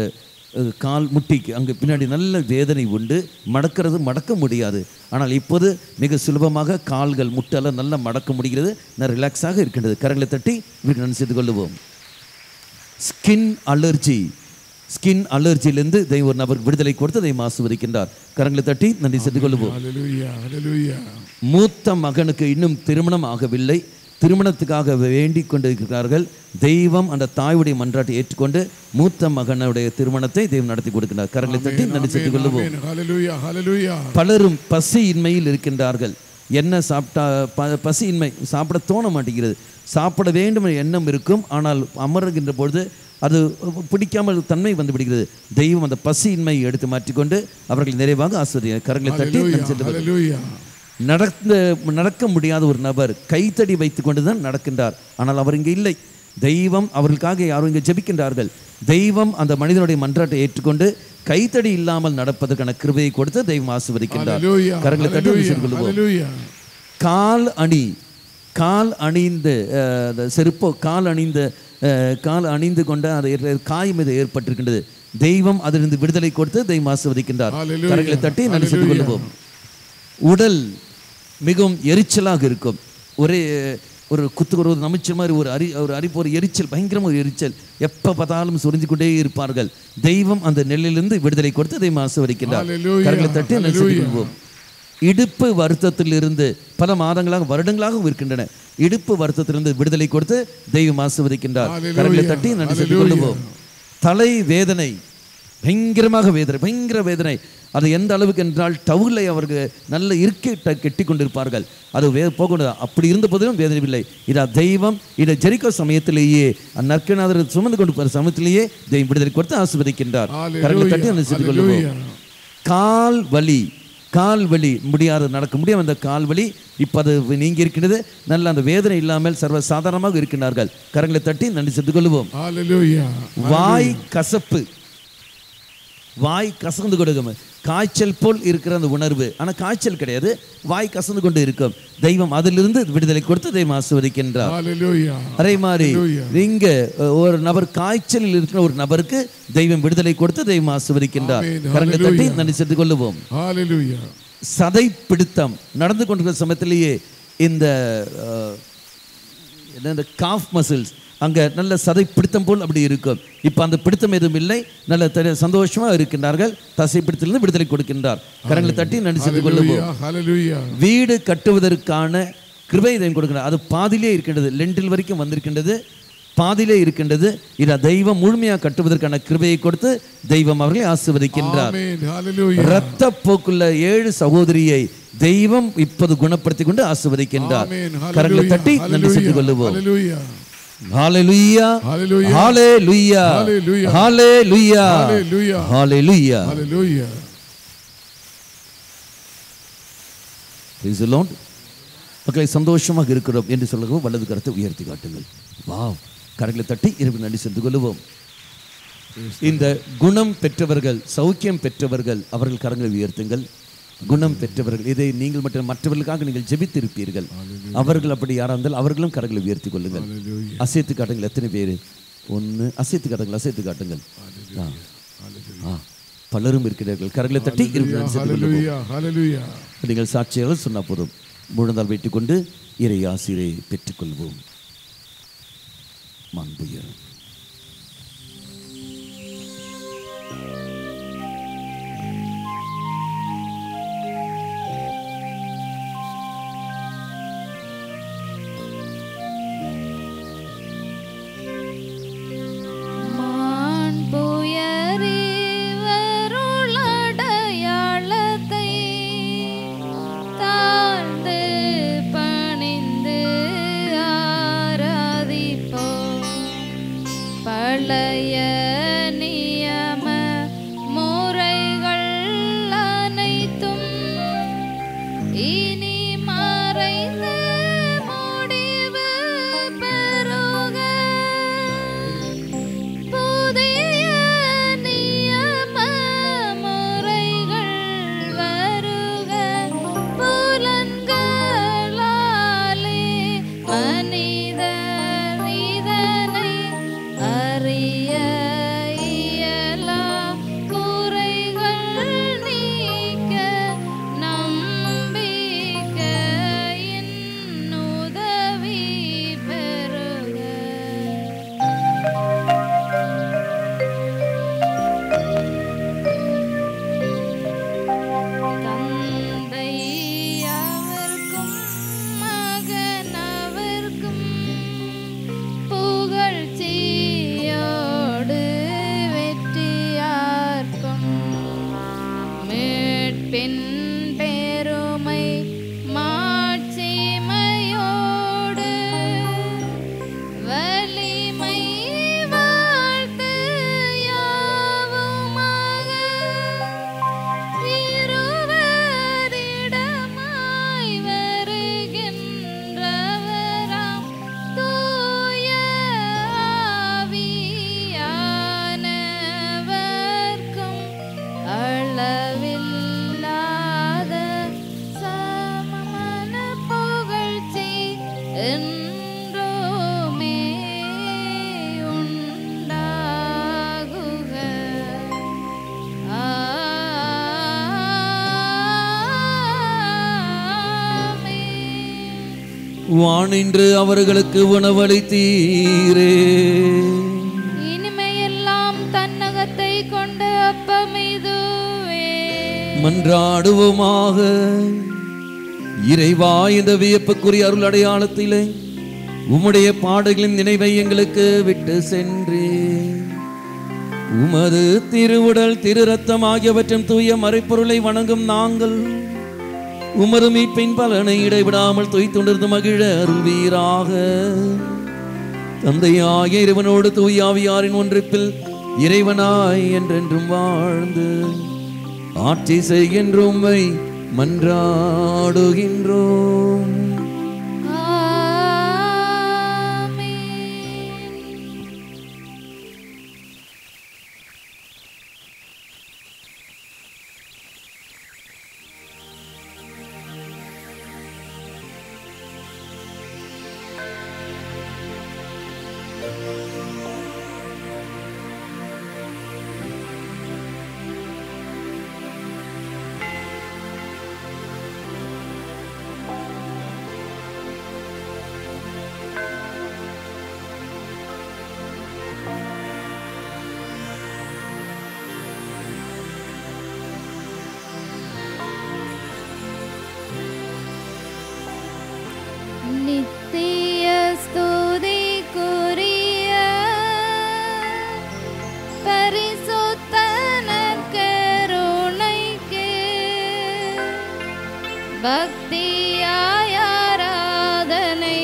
கால் முட்டிக்கு அங்கே பின்னாடி நல்ல வேதனை உண்டு. மடக்க முடியாது. ஆனால் இப்போது மிக சுலபமாக கால்கள் முட்டெல்லாம் நல்லா மடக்க முடிகிறது. நான் ரிலாக்ஸாக இருக்கின்றது. கரங்களை தட்டி வீட்டு நினைச்சிட்டு கொள்ளுவோம். ஸ்கின் அலர்ஜியிலிருந்து தெய்வம் ஒரு நபர் விடுதலை கொடுத்து தெய்வம் ஆசீர்வதிக்கின்றார். கரங்களை தட்டி நன்றி செலுத்திக் கொள்ளுவோம். மூத்த மகனுக்கு இன்னும் திருமணம் ஆகவில்லை. திருமணத்துக்காக வேண்டிக் கொண்டிருக்கிறார்கள். தெய்வம் அந்த தாயுடைய மன்றாட்டை ஏற்றுக்கொண்டு மூத்த மகனுடைய திருமணத்தை தெய்வம் நடத்தி கொடுக்கிறார். கரங்களை தட்டி நன்றி செலுத்திக் கொள்ளுவோம். பலரும் பசியின்மையில் இருக்கின்றார்கள். என்ன சாப்பிட்டா பசியின்மை, சாப்பிட தோண மாட்டேங்கிறது. சாப்பிட வேண்டும் என்ற எண்ணம் இருக்கும். ஆனால் அமர்கின்ற பொழுது அது பிடிக்காமல் தன்மை வந்து விடுகிறது. தெய்வம் அந்த பசியின்மையை எடுத்து மாற்றிக்கொண்டு அவர்கள் நிறைவாக ஆசீர்வதிக்கிறார். கரங்களை தட்டி நடக்க முடியாத ஒரு நபர் கைத்தடி வைத்துக் கொண்டுதான் நடக்கின்றார். ஆனால் அவர் இங்கே இல்லை. தெய்வம் அவர்களுக்காக யாரும் இங்கே ஜெபிக்கின்றார்கள். தெய்வம் அந்த மனிதனுடைய மன்றாட்டை ஏற்றுக்கொண்டு கைத்தடி இல்லாமல் நடப்பதற்கான கிருபையை கொடுத்து தெய்வம் ஆசீர்வதிக்கின்றார். கரங்களை தட்டி கொள்ளுவோம். கால் அணிந்த செருப்போ கால் அணிந்து கொண்ட அது காயம் இது ஏற்பட்டிருக்கின்றது. தெய்வம் அதிலிருந்து விடுதலை கொடுத்து தெய்வம் ஆசீர்வதிக்கின்றார். கரங்களை தட்டி நன்றி செலுத்திக் கொள்ளுவோம். உடல் மிகவும் எரிச்சலாக இருக்கும். ஒரு குத்துக்குற நமிச்ச மாதிரி ஒரு எரிச்சல், பயங்கரமாக ஒரு எரிச்சல், எப்போ பார்த்தாலும் சொரிஞ்சு கொண்டே இருப்பார்கள். தெய்வம் அந்த நெல்லிலிருந்து விடுதலை கொடுத்து தெய்வம் ஆசீர்வதிக்கின்றார். கரங்களை தட்டி நன்றி செலுத்திக் கொள்வோம். இடுப்பு வருத்தத்திலிருந்து பல மாதங்களாக வருடங்களாகவும் இருக்கின்றன. இடுப்பு வருத்தத்திலிருந்து விடுதலை கொடுத்து தெய்வம் ஆசீர்வதிக்கின்றார். கரங்களை தட்டி நன்றி செலுத்திக் கொள்வோம். தலை வேதனை, பயங்கர வேதனை. அது எந்த அளவுக்கு என்றால் டவுலை அவர்கள் நல்ல இருக்கை கெட்டி கொண்டிருப்பார்கள். அது போகக்கூடாது. அப்படி இருந்த போதிலும் வேதனை இல்லை. இதா தெய்வம் இதை ஜெரிக்கோ சமயத்திலேயே நற்கநாதர் சுமந்து கொண்டு போகிற சமயத்திலேயே தெய்வம் விடுதலை கொடுத்து ஆசீர்வதிக்கின்றார். கரங்களை தட்டி அனுசரித்துக் கொள்வோம். கால் வலி முடியாது, நடக்க முடியும். அந்த கால் வலி இப்போ அது நீங்கி இருக்கின்றது. நல்ல அந்த வேதனை இல்லாமல் சர்வசாதாரணமாக இருக்கின்றார்கள். கரங்களை தட்டி நன்றி செலுத்திக் கொள்வோம். வாய் கசந்து கொடுக்கும். காய்ச்சல் போல் இருக்கிற அந்த உணர்வு, ஆனால் காய்ச்சல் கிடையாது, வாய் கசந்து கொண்டு இருக்கும். தெய்வம் அதிலிருந்து விடுதலை கொடுத்து தெய்வம் ஆசீர்வதிக்கின்றார். அதே மாதிரி இங்க ஒரு நபர் காய்ச்சலில் இருக்கிற ஒரு நபருக்கு தெய்வம் விடுதலை கொடுத்து தெய்வம் ஆசீர்வதிக்கின்றார். கரங்களை தட்டி நன்றி செலுத்திக் கொள்ளுவோம். சதை பிடித்தம் நடந்து கொண்டிருக்கிற சமயத்திலேயே இந்த காஃப் மசில்ஸ் அங்கே நல்ல சதை பிடித்தம் போல் அப்படி இருக்கும். இப்போ அந்த பிடித்தம் எதுவும் இல்லை. நல்ல சந்தோஷமாக இருக்கின்றார்கள். தசை பிடித்திலிருந்து விடுதலை கொடுக்கின்றார். கரங்களை தட்டி நன்றி செலுத்திக் கொள்ளுவோம். வீடு கட்டுவதற்கான கிருபை தெய்வம் கொடுக்கிறார். அது பாதியிலே இருக்கின்றது. லெண்டில் வரைக்கும் வந்திருக்கின்றது. பாதியிலே இருக்கின்றது. இதை தெய்வம் முழுமையாக கட்டுவதற்கான கிருபையை கொடுத்து தெய்வம் அவர்களை ஆசீர்வதிக்கின்றார். இரத்த போக்குள்ள 7 சகோதரியை தெய்வம் இப்போது குணப்படுத்திக் கொண்டு ஆசீர்வதிக்கின்றார். கரங்களை தட்டி நன்றி செலுத்திக் கொள்ளுவோம். ஹalleluya ஹalleluya ஹalleluya ஹalleluya ஹalleluya. Praise the Lord. மக்களை சந்தோஷமாக இருக்கிறோம் என்று சொல்லுவோம். வலது கரத்தை உயர்த்தி காட்டுங்கள். வாவ், கரங்களை தட்டி இறைவனுக்கு நன்றி செலுத்திக் கொள்ளுவோம். இந்த குணம் பெற்றவர்கள், சௌக்கியம் பெற்றவர்கள், அவர்கள் கரங்களை உயர்த்துங்கள். குணம் பெற்றவர்கள், இதை நீங்கள் மற்றும் மற்றவர்களுக்காக நீங்கள் ஜெபித்திருப்பீர்கள். அவர்கள் அப்படி யாராக இருந்தால் அவர்களும் கரங்களை உயர்த்தி கொள்ளுங்கள். அசைத்து காட்டுங்கள். எத்தனை பேர்? 1. அசைத்து காட்டுங்கள், அசைத்து காட்டுங்கள். பலரும் இருக்கிறார்கள். கரங்களை தட்டி நீங்கள் சாட்சியாக சொன்னா போதும். முழுந்தால் வைத்துக் கொண்டு இறை ஆசிரை பெற்றுக்கொள்வோம். மாண்புயர் வானின்று அவர்களுக்கு உணவளித்தீரே. இனிமையெல்லாம் தன்னகத்தை கொண்ட அப்பமிதுவே. மன்றாடுவோமாக. இறைவா, இந்த வியப்புக்குரிய அருள் அடையாளத்திலே உம்முடைய பாடுகளின் நினைவை எங்களுக்கு விட்டு சென்றே. உமது திருவுடல் திரு ரத்தம் ஆகியவற்றின் தூய மறைப்பொருளை வணங்கும் நாங்கள் உமது மீட்பின் பலனை இடைவிடாமல் துய்த்துணர்ந்து மகிழ அருள்வீராக. தந்தையாகிய இறைவனோடு தூயாவியாரின் ஒன்றிப்பில் இறைவனாய் என்றென்றும் வாழ்ந்து ஆட்சி செய்கின்ற உம்மை மன்றாடுகின்றோம். நித்திய ஸ்துதிக்குரிய பக்தியாய் ஆராதனை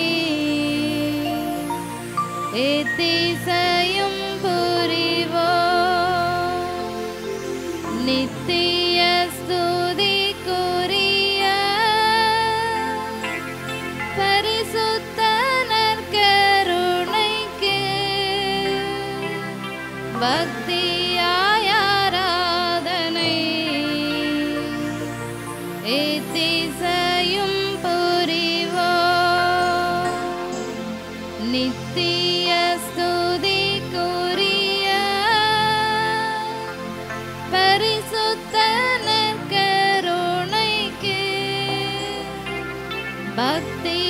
எத்திசையும் புரிவோம். நித்திய ஸ்துதிக்குரிய பரிசுத்த நற்கருணைக்கு பக்தியாய் ஆராதனை எத்திசையும் புரிவோம். நித்திய ஸ்துதிக்குரிய பரிசுத்த நற்கருணைக்கு பக்தி